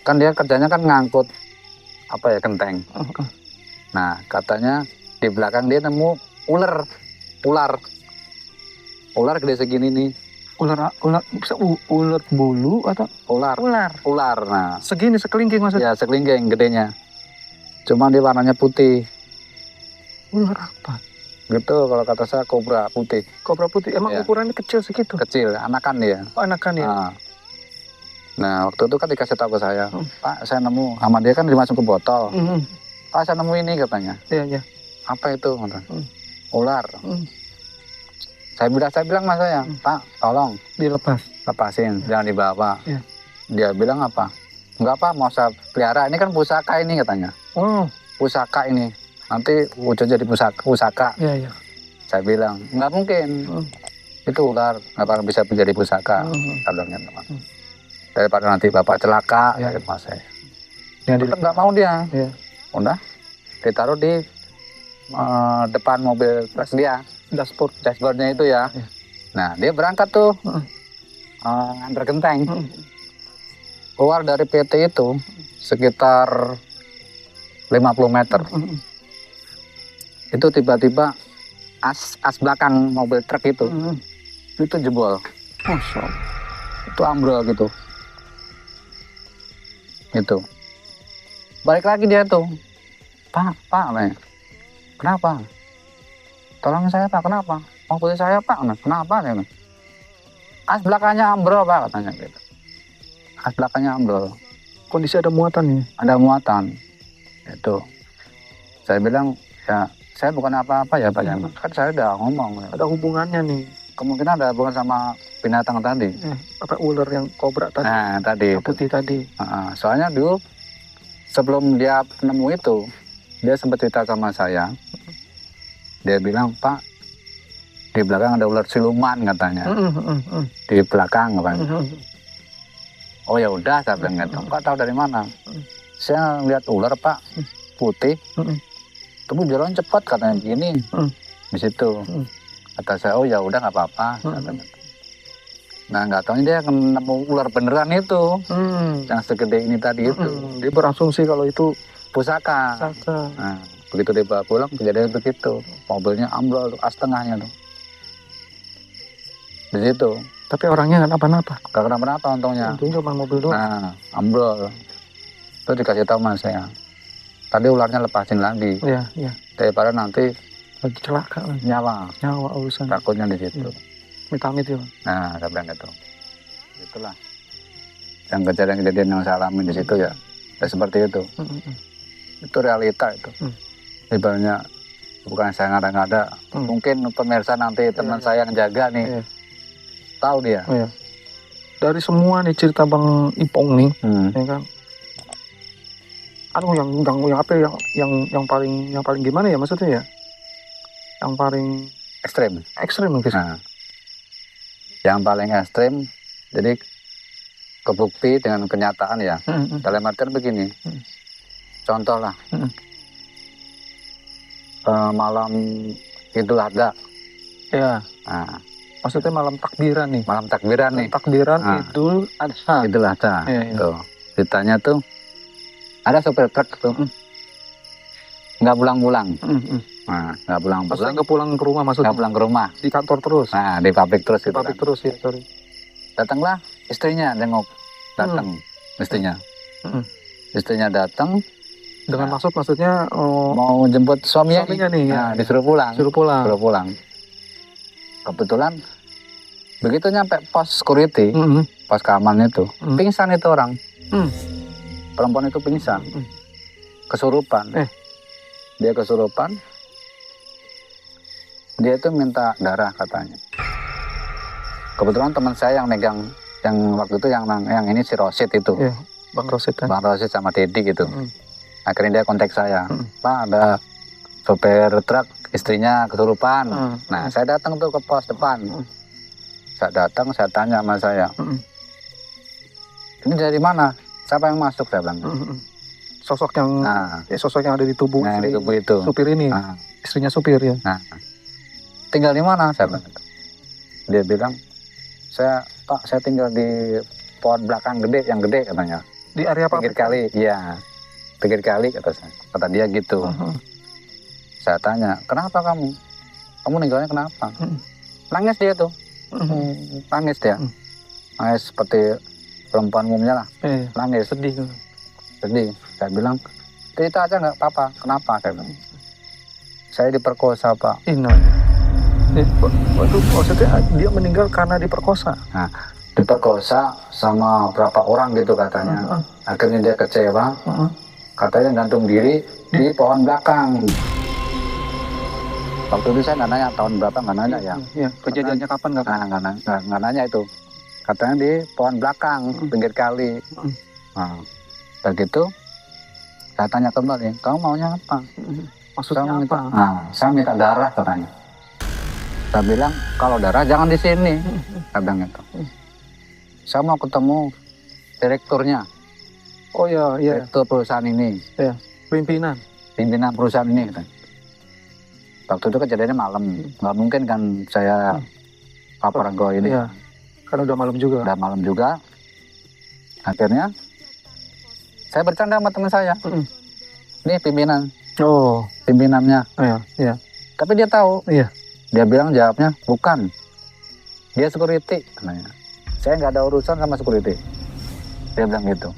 kan dia kerjanya kan ngangkut genteng. Nah katanya di belakang dia nemu ular gede segini nih. Ular bulu atau ular. Nah segini, sekelingking maksudnya? Ya sekelingking gedenya. Cuma dia warnanya putih. Ular apa? Gitu kalau kata saya kobra putih. Emang ukurannya kecil segitu? Kecil, anakan dia. Oh, anakan ya. Nah waktu itu kan dikasih tahu ke saya, Pak saya nemu, sama dia kan dimasuk ke botol. Pak saya nemu ini katanya. Iya. Apa itu? Ular. Saya bilang mas saya, Pak tolong lepasin, jangan dibawa. Dia bilang apa? Enggak Pak, mau saya pelihara, ini kan pusaka ini katanya. Pusaka ini. Nanti wujudnya jadi pusaka. Iya. Saya bilang, nggak mungkin. Itu ular, nggak bakal bisa menjadi pusaka. Katanya teman. Daripada nanti bapak celaka, ya mas saya. Tetap nggak mau dia. Udah, ditaruh di depan mobil truk dia. Dashboardnya itu ya. Nah, dia berangkat tuh. Antar genteng. Keluar dari PT itu sekitar 50 meter. Itu tiba-tiba as belakang mobil truk itu jebol. Itu ambrol gitu. Itu balik lagi dia tuh, Pak, kenapa? Tolong saya Pak, kenapa? Mobil saya Pak, kenapa? As belakangnya ambrol Pak, katanya gitu. As belakangnya ambrol. Kondisi ada muatan ya? Ada muatan. Itu. Saya bilang ya. Saya bukan apa-apa ya Pak Jamal. Kan saya udah ngomong. Ada hubungannya nih. Kemungkinan ada hubungan sama binatang tadi. Ular yang kobra tadi. Nah tadi. Putih tadi. Soalnya dulu sebelum dia nemu itu, dia sempat cerita sama saya. Dia bilang Pak, di belakang ada ular siluman katanya. Di belakang katanya. Oh ya udah, saya bilang gitu. Pak tahu dari mana? Saya lihat ular Pak, putih. Kamu jalan cepat katanya gini. Di situ. Kata saya, oh ya udah nggak apa-apa. Nah nggak tahu dia nemu ular beneran itu, yang segede ini tadi itu. Dia berasumsi kalau itu pusaka. Nah begitu dia bawa pulang kejadian begitu, mobilnya ambrol as tengahnya tuh. Di situ. Tapi orangnya nggak kenapa-napa. Nggak kenapa-napa untungnya. Untungnya cuma mobil doang. Nah ambrol. Itu dikasih tahu mas saya. Tadi ularnya lepasin lagi. Iya. Daripada nanti lagi celaka lagi. Nyawa urusan. Takutnya di situ. Amit-amit ya. Nah, saya bilang gitu. Itulah yang kejadian-kejadian yang saya alami di situ ya. Ya, seperti itu. Itu realita itu. Ibaratnya bukan saya ngada-ngada. Mungkin pemirsa nanti teman saya yang jaga nih, tahu dia. Dari semua nih cerita Bang Ipong nih, ya kan. Aduh, yang apa ya, yang paling gimana ya maksudnya ya? Yang paling ekstrim mungkin. Nah, yang paling ekstrim, jadi kebukti dengan kenyataan ya. Dalam artian begini, contoh lah, malam Idul Adha. Ya. Nah, maksudnya malam takbiran nih. Malam takbiran nih. Takbiran Idul Adha. Idul Adha. Ya. Tuh, ceritanya tuh ada sopir truk tuh, nggak pulang-pulang. Nah, nggak pulang-pulang. Maksudnya nggak pulang ke rumah maksudnya? Nggak pulang ke rumah. Di kantor terus? Nah, di pabrik terus. Di pabrik terus ya, sorry. Datanglah istrinya, datang istrinya. Istrinya datang. Dengan maksudnya mau jemput suaminya nih. Nah, disuruh pulang. Suruh pulang. Kebetulan begitu nyampe pos security, pos keamanan itu, pingsan itu orang. Perempuan itu pingsan, kesurupan. Dia kesurupan, dia itu minta darah katanya. Kebetulan teman saya yang megang, yang waktu itu yang ini si Rosid itu, Bang Rosid kan? Bang Rosid sama Dedi gitu. Akhirnya dia kontak saya, Pak, ada sopir truk istrinya kesurupan. Nah, saya datang tuh ke pos depan. Saya datang, saya tanya sama saya, ini dari mana? Siapa yang masuk? Saya bilang. Sosok yang ada di tubuh, di tubuh itu. Supir ini, istrinya supir ya. Nah, tinggal di mana? Saya bilang. Dia bilang, Pak, saya tinggal di pohon belakang gede, yang gede katanya. Di area apa? Pinggir kali, iya. Pinggir kali kata dia gitu. Saya tanya, kenapa kamu? Kamu ninggalnya kenapa? Nangis dia tuh. Nangis dia. Nangis seperti perempuan umumnya lah. Nangis. Sedih. Saya bilang, cerita aja nggak apa-apa. Kenapa? Saya bilang, saya diperkosa, Pak. Waduh, maksudnya dia meninggal karena diperkosa? Nah, diperkosa sama berapa orang gitu katanya. Akhirnya dia kecewa. Katanya gantung diri di pohon belakang. Waktu itu saya nggak nanya tahun berapa, nggak nanya ya. Kejadiannya kapan nggak nanya itu. Katanya di pohon belakang, pinggir kali. Nah, begitu saya tanya kembali, kamu maunya apa? Maksudnya apa? Nah, saya minta darah katanya. Saya bilang, kalau darah jangan di sini. Saya bilang itu. Saya mau ketemu direkturnya. Oh iya. Direktur perusahaan ini. Iya. Pimpinan perusahaan ini. Waktu itu kejadiannya malam. Nggak mungkin kan saya lapor ke ini. Iya. Karena udah malam juga. Akhirnya saya bercanda sama teman saya. Ini pimpinan. Oh. Pimpinannya. Iya. Tapi dia tahu. Iya. Dia bilang jawabnya, bukan. Dia security. Saya nggak ada urusan sama security. Dia bilang gitu.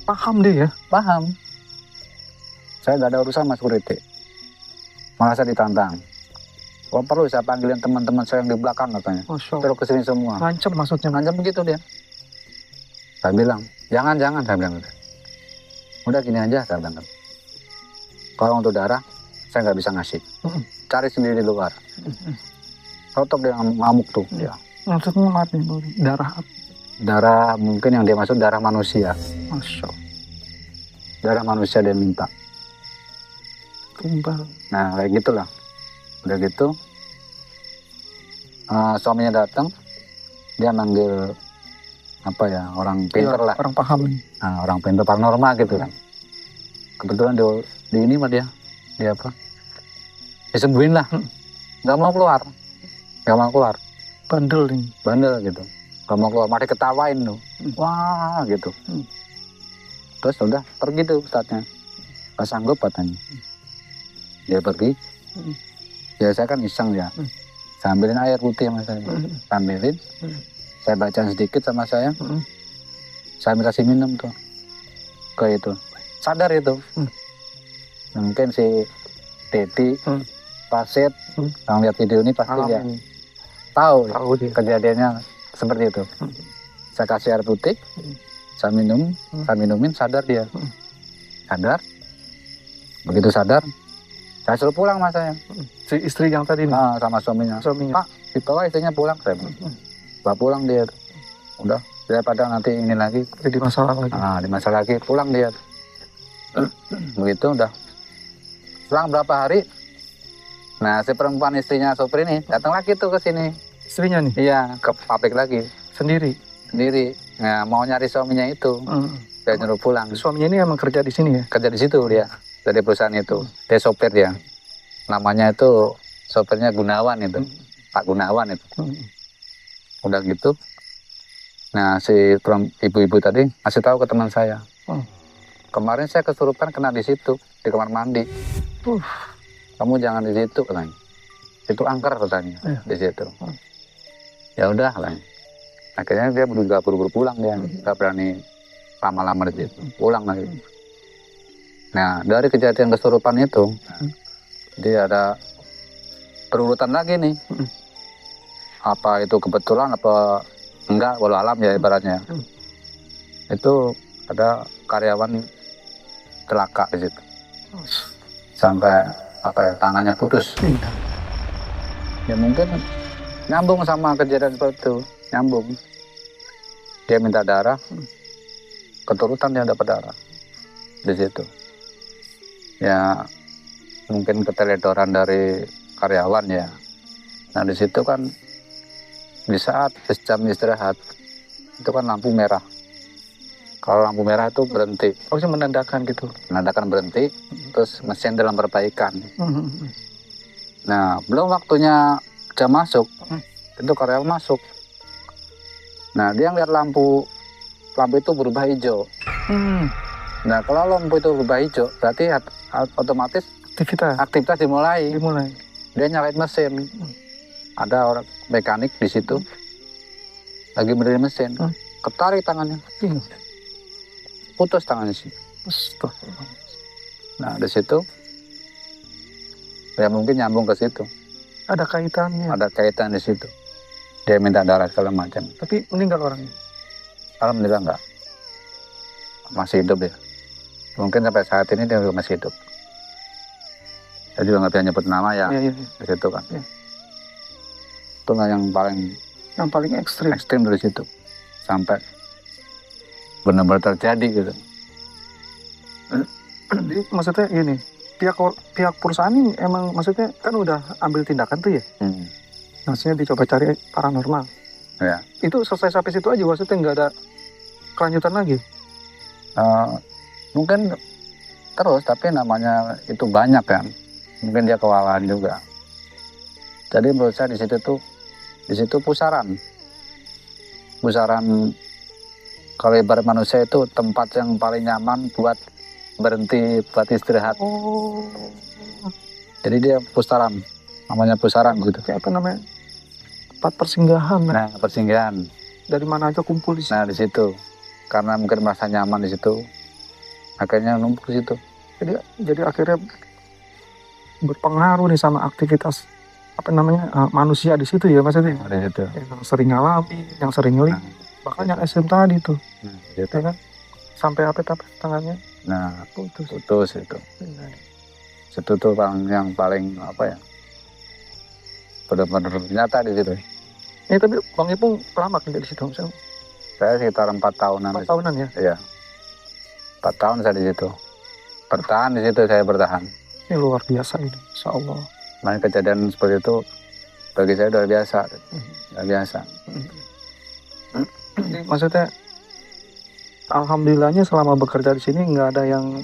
Paham dia ya? Paham. Saya nggak ada urusan sama security. Malah saya ditantang. Kalau perlu saya panggilin teman-teman saya yang di belakang katanya. Terus kesini semua. Ngancam maksudnya? Ngancam begitu dia. Saya bilang, jangan, saya bilang. Udah gini aja, saya bilang. Kalau untuk darah, saya nggak bisa ngasih. Cari sendiri di luar. Totok dia ngamuk tuh. Ya. Maksudnya mati darah apa? Darah mungkin yang dia maksud darah manusia. Masya. Darah manusia dia minta. Tumbal. Nah kayak gitulah. Udah gitu. Suaminya datang. Dia manggil apa ya, orang pinter lah. Orang paham. Nah, orang pinter paranormal gitu kan. Kebetulan di ini mah dia apa? Disembuhin lah. Gak mau keluar. Bandel nih. Bandel gitu. Gak mau keluar, malah ketawain tuh. Wah gitu. Terus udah pergi tuh ustadznya. Gak sanggup katanya. Dia pergi. Ya saya kan iseng ya. Saya ambilin air putih sama saya. Ambilin. Saya baca sedikit sama saya. Saya kasih minum tuh. Ke itu. Sadar itu. Mungkin si Teti, Paset, yang lihat video ini pasti dia tahu kejadiannya seperti itu. Saya kasih air putih, saya minumin, sadar dia. sadar. Begitu sadar, saya suruh pulang mas saya. Si istri yang tadi nih. Nah, sama suaminya. Pak, dibawa istrinya pulang. Saya bawa pulang dia. Udah, daripada nanti ini lagi. Jadi masalah lagi. Nah, di masalah lagi, pulang dia. Begitu udah. Selang berapa hari, nah si perempuan istrinya sopir ini datang lagi tuh ke sini. Istrinya nih? Iya, ke pabrik lagi. Sendiri? Nah, mau nyari suaminya itu. Dia nyuruh pulang. Suaminya ini emang kerja di sini ya? Kerja di situ dia, dari perusahaan itu. Dia sopir dia. Namanya itu, sopirnya Gunawan itu. Pak Gunawan itu. Udah gitu. Nah, si ibu-ibu tadi kasih tahu ke teman saya. Kemarin saya kesurupan kena di situ, di kamar mandi. Kamu jangan di situ katanya. Itu angker katanya, di situ. Ya udah katanya. Akhirnya dia buru-buru pulang dia, nggak berani lama-lama di situ. Pulang lagi. Nah, dari kejadian kesurupan itu, dia ada berurutan lagi nih. Apa itu kebetulan apa enggak, walau alam ya ibaratnya. Itu ada karyawan celaka di situ. Sampai tangannya putus. Ya mungkin nyambung sama kejadian seperti itu, nyambung. Dia minta darah, keturutan dia dapat darah di situ. Ya mungkin keteledoran dari karyawan ya. Nah di situ kan di saat jam istirahat itu kan lampu merah. Kalau lampu merah itu berhenti. Harusnya menandakan gitu. Menandakan berhenti, terus mesin dalam perbaikan. Nah belum waktunya jam masuk, itu karyawan masuk. Nah dia ngeliat lampu itu berubah hijau. Nah kalau lampu itu berubah hijau, berarti otomatis aktivitas dimulai. Dia nyalain mesin. Ada orang mekanik di situ, lagi benerin mesin, ketarik tangannya, putus tangannya sih. Nah di situ, ya mungkin nyambung ke situ. Ada kaitannya. Ada kaitan di situ. Dia minta darah segala macam. Tapi meninggal orangnya? Alhamdulillah enggak. Masih hidup ya. Mungkin sampai saat ini dia masih hidup. Saya juga nggak bisa nyebut nama ya. Di situ kan. Itu nggak yang paling ekstrim dari situ. Sampai benar-benar terjadi gitu. Jadi maksudnya ini, pihak perusahaan ini emang maksudnya kan udah ambil tindakan tuh ya. Maksudnya dicoba cari paranormal. Ya. Itu selesai sampai situ aja, maksudnya nggak ada kelanjutan lagi. Mungkin terus, tapi namanya itu banyak kan. Mungkin dia kewalahan juga. Jadi menurut saya di situ pusaran kalau ibarat manusia itu tempat yang paling nyaman buat berhenti, buat istirahat. Jadi dia pusaran, namanya pusaran gitu. Kayak apa namanya? Tempat persinggahan. Nah, persinggahan. Dari mana aja kumpul di situ. Nah, di situ. Karena mungkin merasa nyaman di situ, akhirnya numpuk di situ. Jadi akhirnya berpengaruh nih sama aktivitas manusia di situ ya maksudnya. Di situ. Yang sering ngalamin, yang sering ngelihat. Bahkan yang SM tadi tuh. Gitu. Ya kan? Sampai apa tangannya? Nah, putus itu. Situ tuh yang paling apa ya? Benar-benar nyata di situ. Tapi Bang Ipung lama kerja di situ misalnya? Saya sekitar 4 tahunan. 4 tahunan ya? Iya. 4 tahun saya di situ. Bertahan di situ, saya bertahan. Ini luar biasa ini, insya Allah. Nah, kejadian seperti itu bagi saya luar biasa. Luar biasa. Maksudnya alhamdulillahnya selama bekerja di sini nggak ada yang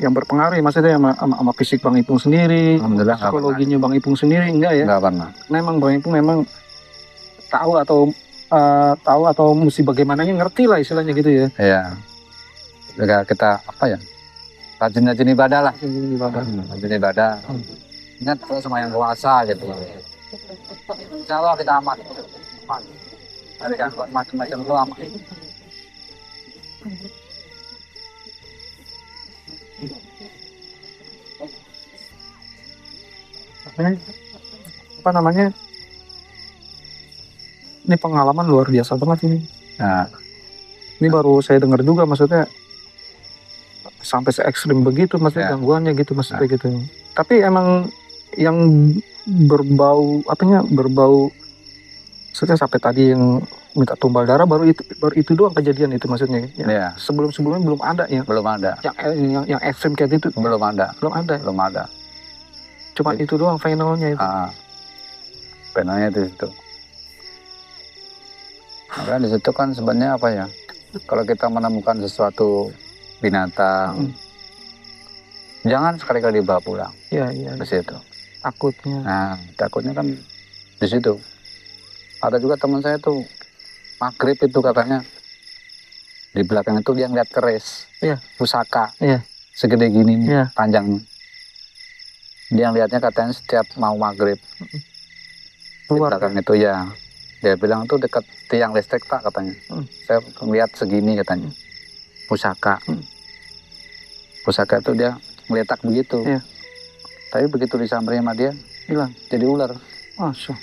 berpengaruh ya, maksudnya sama fisik Bang Ipung sendiri, psikologinya Bang Ipung sendiri enggak ya? Enggak pernah. Nah, emang Bang Ipung memang tahu atau mesti bagaimananya, ngerti lah istilahnya gitu ya. Iya. Juga kita apa ya? Rajin ibadah lah. Rajin ibadah. Ingat kalau sama yang kuasa gitu. Insya Allah kita aman. Dari gangguan macam-macam itu aman. Apa namanya? Ini pengalaman luar biasa banget ini. Nah, ini baru saya dengar juga, maksudnya sampai se ekstrim begitu maksudnya Ya. gangguannya gitu maksudnya gitu. Tapi emang yang berbau maksudnya sampai tadi yang minta tumbal darah baru itu doang kejadian itu maksudnya ya. Ya. Sebelumnya belum ada ya Belum ada. yang ekstrim kayak gitu Belum ada. belum ada. Belum ada. Cuma itu doang finalnya itu. Penanya itu situ. Maka di situ kan sebenarnya apa ya? Kalau kita menemukan sesuatu binatang, jangan sekali-kali dibawa pulang Iya. ke situ. Takutnya. Nah, takutnya kan di situ. Ada juga teman saya tuh maghrib itu katanya di belakang itu dia ngeliat keris, Iya. pusaka, Iya. segede gini nih, Iya. panjang. Dia ngeliatnya katanya setiap mau maghrib di Keluar. belakang itu ya. Dia bilang tuh dekat tiang listrik tak katanya. Saya melihat segini katanya. Pusaka. Pusaka itu dia ngeletak begitu. Iya. Tapi begitu disamperin sama dia, Hilang. jadi ular. Masya.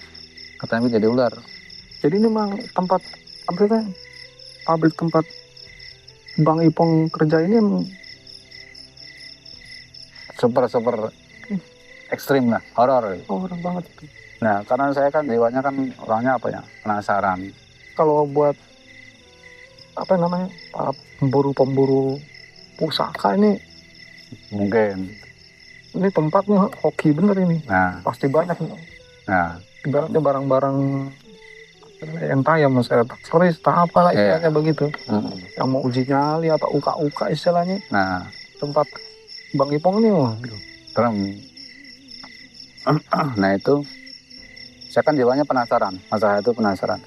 Katanya jadi ular. Jadi ini memang tempat apa sih? Pabrik tempat Bang Ipong kerja ini emang Super ekstrim lah, horor. orang banget itu. Nah, karena saya kan jiwanya kan orangnya apa ya, penasaran. Kalau buat apa namanya para pemburu pusaka ini Mungkin. tempatnya hoki bener ini. Nah, Pasti banyak nih. nah, Ibaratnya barang-barang entah ya mas aksesoris tak apa lah istilahnya begitu. Yang mau uji nyali apa uka-uka istilahnya. nah, Tempat Bang Ipong ini waduh. serem. Nah itu, saya kan jiwanya penasaran, masalah itu penasaran.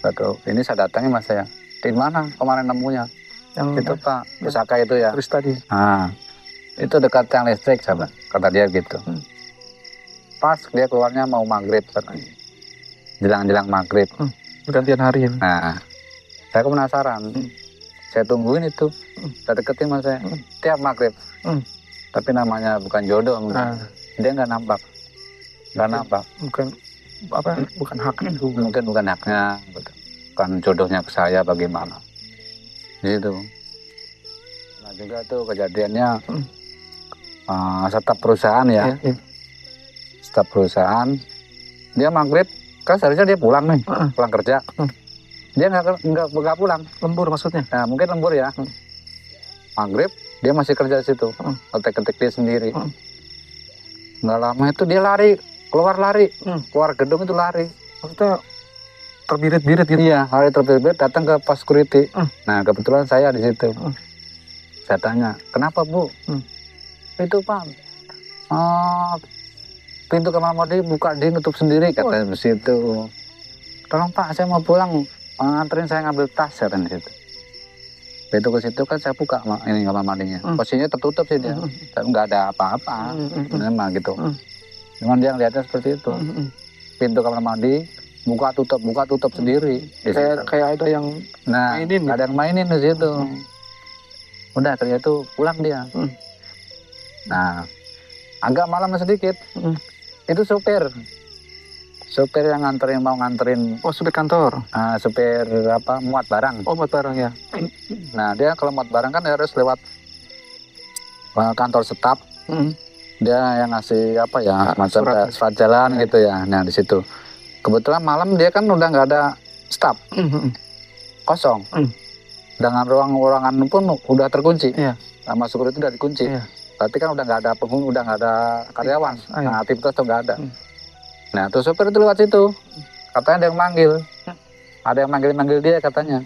Satu, ini saya datangi mas saya. Di mana kemarin nemunya? Yang Itu Pak, pusaka itu ya. Chris tadi. Nah, itu dekat tiang listrik sahabat, kata dia gitu. Pas dia keluarnya mau maghrib katanya. Jelang-jelang maghrib. Gantian hari ini. Nah, saya penasaran. Saya tungguin itu, saya deketin mas saya. Tiap maghrib. Tapi namanya bukan jodoh, dia nggak nampak. Bukan hak itu. Mungkin bukan haknya, bukan jodohnya ke saya bagaimana. Gitu. Nah juga tuh kejadiannya staf perusahaan ya. Iya. Staf perusahaan, dia maghrib kan seharusnya dia pulang nih, pulang kerja. Dia nggak pulang. Lembur maksudnya. Nah mungkin lembur ya. Maghrib dia masih kerja di situ, ketik dia sendiri. Nggak lama itu dia keluar gedung itu lari. Maksudnya terbirit-birit gitu. Iya, lari terbirit datang ke pos security. Nah kebetulan saya di situ. Saya tanya, kenapa Bu? Itu Pak, pintu kamar mandi buka, dia nutup sendiri katanya di situ. Tolong Pak, saya mau pulang, nganterin saya ngambil tas katanya di situ. Begitu ke situ kan saya buka ini kamar mandinya. Posisinya tertutup sih dia, nggak ada apa-apa, memang gitu. Cuman dia ngeliatnya seperti itu. Pintu kamar mandi buka tutup sendiri. Kayak ada yang mainin. Ada yang mainin di situ. Udah ternyata itu pulang dia. Nah, agak malam sedikit. Itu supir yang mau nganterin. Oh, supir kantor. Supir muat barang. Oh, muat barang ya. Nah, dia kalau muat barang kan harus lewat kantor staf. Dia yang ngasih macam surat jalan gitu ya. Nah, di situ. Kebetulan malam dia kan udah nggak ada staf. Kosong. Dengan ruangan pun udah terkunci. Iya. Sama security udah dikunci. Iya. Berarti kan udah nggak ada penghuni, udah nggak ada karyawan. Nah, aktivitas tuh nggak ada. Nah, terus supir itu lewat situ. Katanya ada yang manggil. Ada yang manggil dia katanya.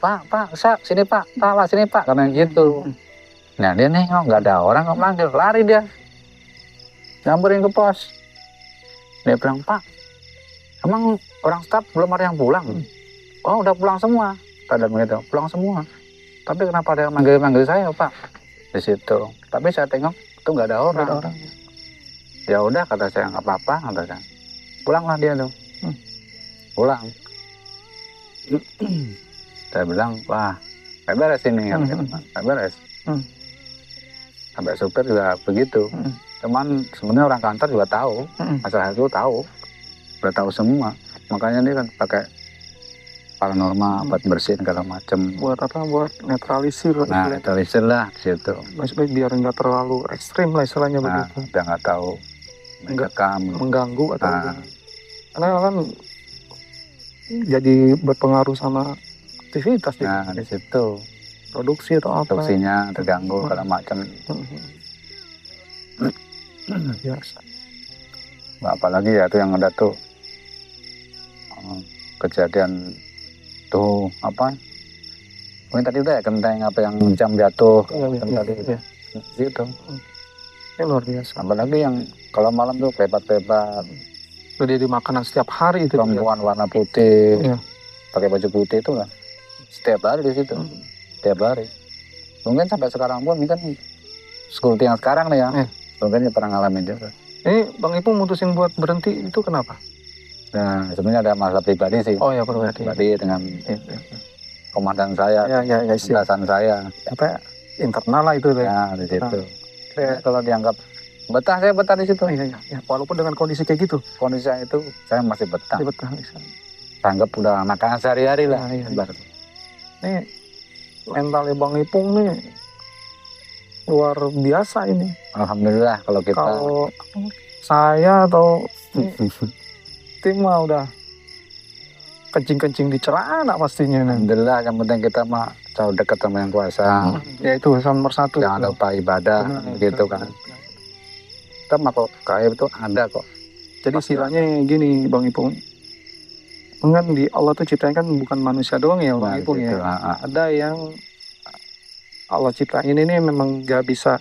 Pak, sini Pak, sini Pak. Katanya gitu. Nah, dia nengok, nggak ada orang, nggak manggil. Lari dia. Nyamperin ke pos. Dia bilang, Pak, emang orang staf belum ada yang pulang? Oh, udah pulang semua. Tadi begitu, pulang semua. Tapi kenapa ada yang manggil saya, Pak? Di situ. Tapi saya tengok itu nggak ada orang. Ya udah kata saya, nggak apa-apa kata saya. Pulanglah dia tuh. Pulang. Saya bilang, wah, nggak beres ini, nggak beres. Sampai supir juga begitu. Cuman sebenarnya orang kantor juga tahu, masalah itu tahu, udah tahu semua. Makanya dia kan pakai paranormal, buat bersihin segala macem. Buat apa? Buat netralisir. Nah, netralisir lah di situ. Baik biar nggak terlalu ekstrim lah istilahnya begitu. Udah nggak tahu mencekam, mengganggu atau karena kan jadi berpengaruh sama aktivitas di situ. Produksi atau apa? Produksinya terganggu segala macam. Biasa. Apalagi ya tuh yang ada tuh kejadian tuh apa? Mungkin tadi udah ya genteng apa yang jam jatuh tadi gitu. Ini luar biasa. Apalagi yang kalau malam tuh pebat-pebat. Jadi makanan setiap hari itu. Perempuan warna putih, pakai baju putih itu kan setiap hari di situ, setiap hari. Mungkin sampai sekarang pun kan security yang sekarang nih ya, mungkin pernah ngalamin juga. Ini Bang Ipung mutusin buat berhenti itu kenapa? Nah, sebenarnya ada masalah pribadi sih. Oh ya, pribadi dengan komandan saya, atasan saya. Apa internal lah itu deh. Nah, di situ. Kalau dianggap betah, saya betah di situ. Iya. Walaupun dengan kondisi kayak gitu. Kondisi itu saya masih betah. Bisa. Tanggap udah makanan sehari-hari lah. Nih mentalnya Bang Ipung nih luar biasa ini. Alhamdulillah kalau kita. Kalau saya atau tim mah udah kencing-kencing di celana pastinya. Alhamdulillah, yang penting kita mah jauh dekat sama yang kuasa. Ya itu nomor satu. Jangan lupa ibadah, gitu kan. Kita mah kok kayak itu ada kok. Jadi istilahnya gini Bang Ipung. Kan di Allah tuh ciptain kan bukan manusia doang ya Bang Ipung ya. Ada yang Allah ciptain ini memang gak bisa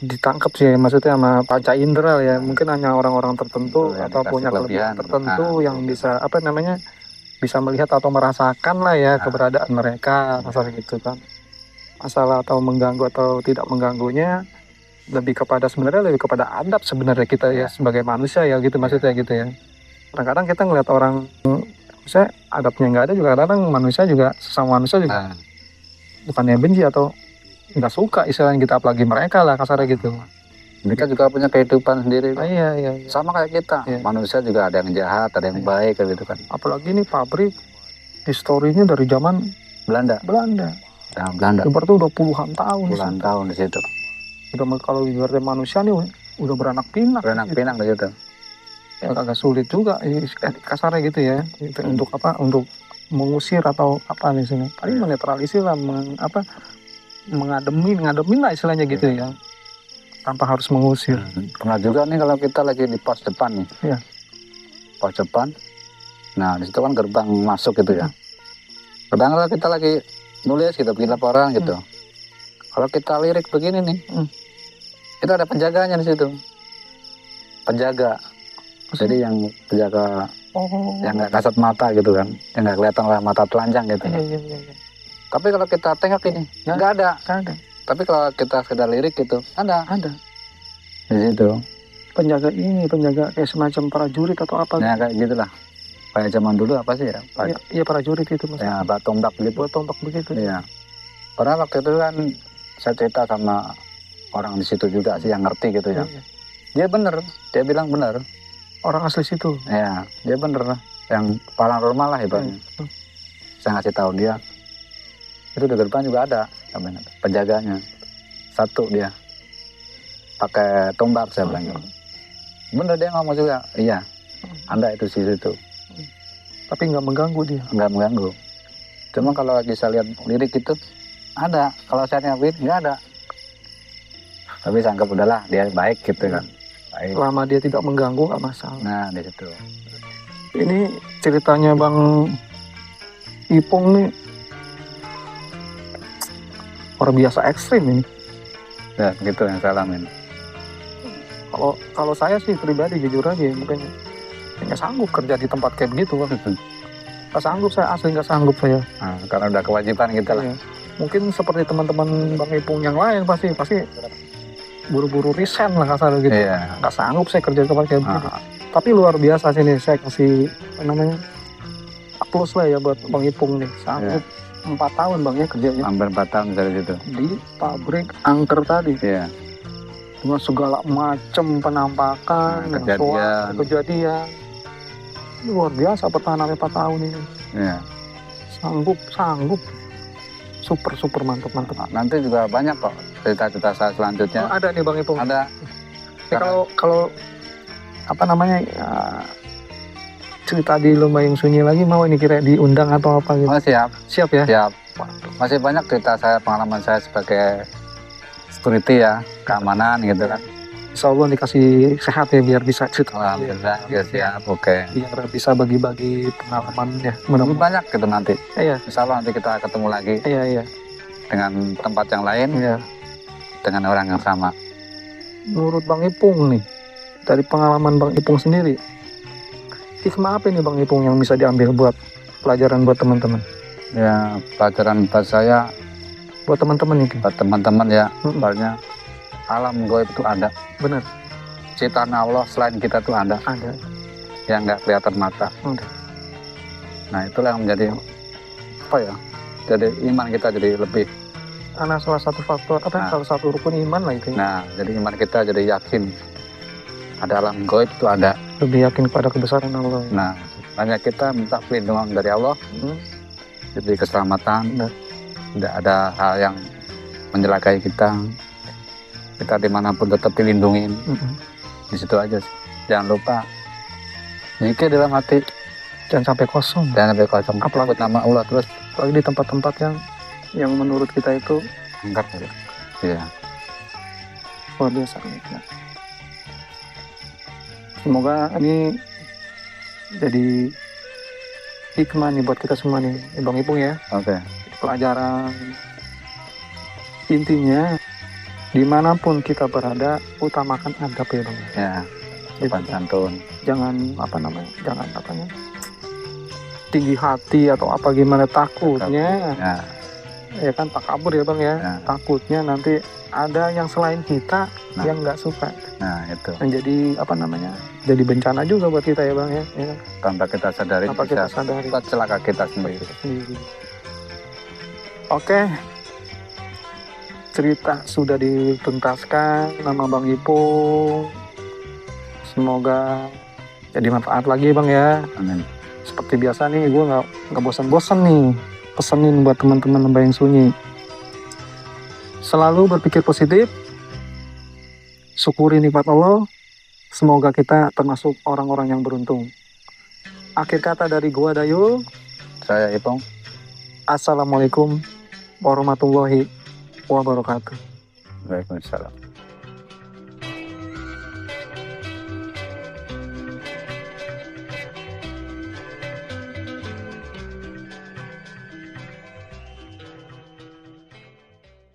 ditangkap sih, maksudnya sama panca indera ya. Mungkin hanya orang-orang tertentu atau punya kelebihan tertentu yang bisa bisa melihat atau merasakan lah ya keberadaan mereka, masalah gitu kan. Masalah atau mengganggu atau tidak mengganggunya lebih kepada adab sebenarnya kita ya sebagai manusia ya gitu, maksudnya gitu ya. Kadang-kadang kita ngeliat orang misalnya adabnya nggak ada juga, kadang manusia juga sesama manusia juga bukannya benci atau nggak suka istilahnya kita, apalagi mereka lah kasarnya gitu. Mereka juga punya kehidupan sendiri. Iya. Sama kayak kita. Manusia juga ada yang jahat, ada yang baik gitu kan. Apalagi ini pabrik historinya dari zaman Belanda. Nah, Belanda. Berarti udah puluhan tahun. Puluhan tahun di situ. Udah kalau ibaratnya manusia nih udah beranak pinak. Di situ. Ya agak sulit juga kasarnya gitu ya. Untuk apa? Untuk mengusir atau apa nih sini? Paling menetralisir lah, ngademin lah istilahnya gitu ya. Tanpa harus mengusir. Pernah juga nih kalau kita lagi di pos depan nih. Iya. Pos depan. Nah, di situ kan gerbang masuk gitu ya. Kadang kalau kita lagi nulis gitu, bikin laporan gitu. Kalau kita lirik begini nih, itu ada penjaganya di situ. Penjaga. Jadi yang penjaga yang nggak kasat mata gitu kan, yang nggak kelihatan lah mata telanjang gitu. Iya. Tapi kalau kita tengok ini, nggak ada. Tapi kalau kita sekedar lirik gitu, ada. Di situ. Penjaga kayak semacam prajurit atau apa? Ya kayak gitulah. Kayak zaman dulu apa sih ya? Iya prajurit itu maksudnya. Ya, tombak begitu. Iya. Padahal waktu itu kan saya cerita sama orang di situ juga sih yang ngerti gitu ya. Dia bener, dia bilang bener. Orang asli situ. Ya, dia bener. Yang paranormal lah ibaratnya. Saya ngasih tahu dia. Itu di depan juga ada penjaganya. Satu dia. Pakai tombak saya bilang. Bener dia ngomong juga. Iya. Anda itu di situ. Tapi nggak mengganggu dia. Nggak mengganggu. Cuma kalau lagi saya lihat lirik itu ada. Kalau saya ngapain nggak ada. Tapi saya anggap udahlah dia baik gitu kan. Baik. Selama dia tidak mengganggu nggak masalah. Nah di situ. Ini ceritanya Bang Ipung nih luar biasa ekstrim ini. Ya gitu yang saya alamin. Kalau saya sih pribadi jujur aja mungkin nggak sanggup kerja di tempat kayak begitu kan. Nggak sanggup, saya asli nggak sanggup saya. Nah, karena udah kewajiban kita lah. Mungkin seperti teman-teman Bang Ipung yang lain pasti buru-buru resign lah kasar gitu. Nggak sanggup saya kerja di tempat kayak begitu. Tapi luar biasa sih nih, saya kasih plus lah ya buat Bang Ipung nih. Sanggup 4 tahun Bang ya kerjanya. Hampir 4 tahun dari situ. Di pabrik angker tadi. Iya. Dengan segala macam penampakan, kejadian. Luar biasa pertahanan 4 tahun ini. Iya. Sanggup. Super mantap. Nah, nanti juga banyak kok cerita-cerita saya selanjutnya. Ada nih Bang Ipung. Ada. Ya, kalau apa namanya cerita di Lomba yang Sunyi lagi mau ini kira diundang atau apa gitu? Oh, Siap ya? siap. Masih banyak cerita saya, pengalaman saya sebagai security ya, keamanan gitu kan. Insya Allah dikasih sehat ya biar bisa cerita. Alhamdulillah, ya siap, oke. Biar bisa bagi-bagi pengalaman ya. Lebih banyak gitu nanti. Iya. Insya Allah nanti kita ketemu lagi Iya. dengan tempat yang lain, Iya. dengan orang yang sama. Menurut Bang Ipung nih, dari pengalaman Bang Ipung sendiri, hikmah apa nih Bang Ipung yang bisa diambil buat pelajaran buat teman-teman? Ya, pelajaran buat saya, Buat teman-teman nih. buat teman-teman ya, soalnya alam gaib itu ada. Benar. Ciptaan Allah selain kita tuh ada, yang nggak kelihatan mata. Ada. Nah, itulah yang menjadi apa ya? Jadi iman kita jadi lebih. Karena salah satu faktor salah satu rukun iman lah itu. Nah, jadi iman kita jadi yakin ada alam gaib itu ada. Lebih yakin pada kebesaran Allah. Nah, banyak kita minta perlindungan dari Allah, jadi keselamatan, tidak ada hal yang mencelakai kita dimanapun tetap dilindungin. Di situ aja sih. Jangan lupa mikir dalam hati, Jangan sampai kosong. apalagi nama Allah terus Apalagi di tempat-tempat yang menurut kita itu angkat aja. Iya. luar biasa. Semoga ini jadi hikmah nih buat kita semua nih, Bang Ipung ya. Oke. Pelajaran intinya dimanapun kita berada utamakan adab ya Bang. Ya. Sopan santun. Jangan tinggi hati atau apa gimana, takutnya ya kan takabur ya Bang ya. Takutnya nanti ada yang selain kita yang nggak suka. Nah, itu. Menjadi jadi bencana juga buat kita ya Bang ya. Tanpa kita sadari bisa buat celaka kita sendiri. Oke. Cerita sudah dituntaskan nama Bang Ipung. Semoga jadi manfaat lagi Bang ya. Amin. Seperti biasa nih, gue nggak bosan-bosan nih pesenin buat teman-teman Lomba yang Sunyi. Selalu berpikir positif, syukuri nikmat Allah. Semoga kita termasuk orang-orang yang beruntung. Akhir kata dari gua Dayu. Saya Ipong. Assalamualaikum warahmatullahi wabarakatuh. Waalaikumsalam.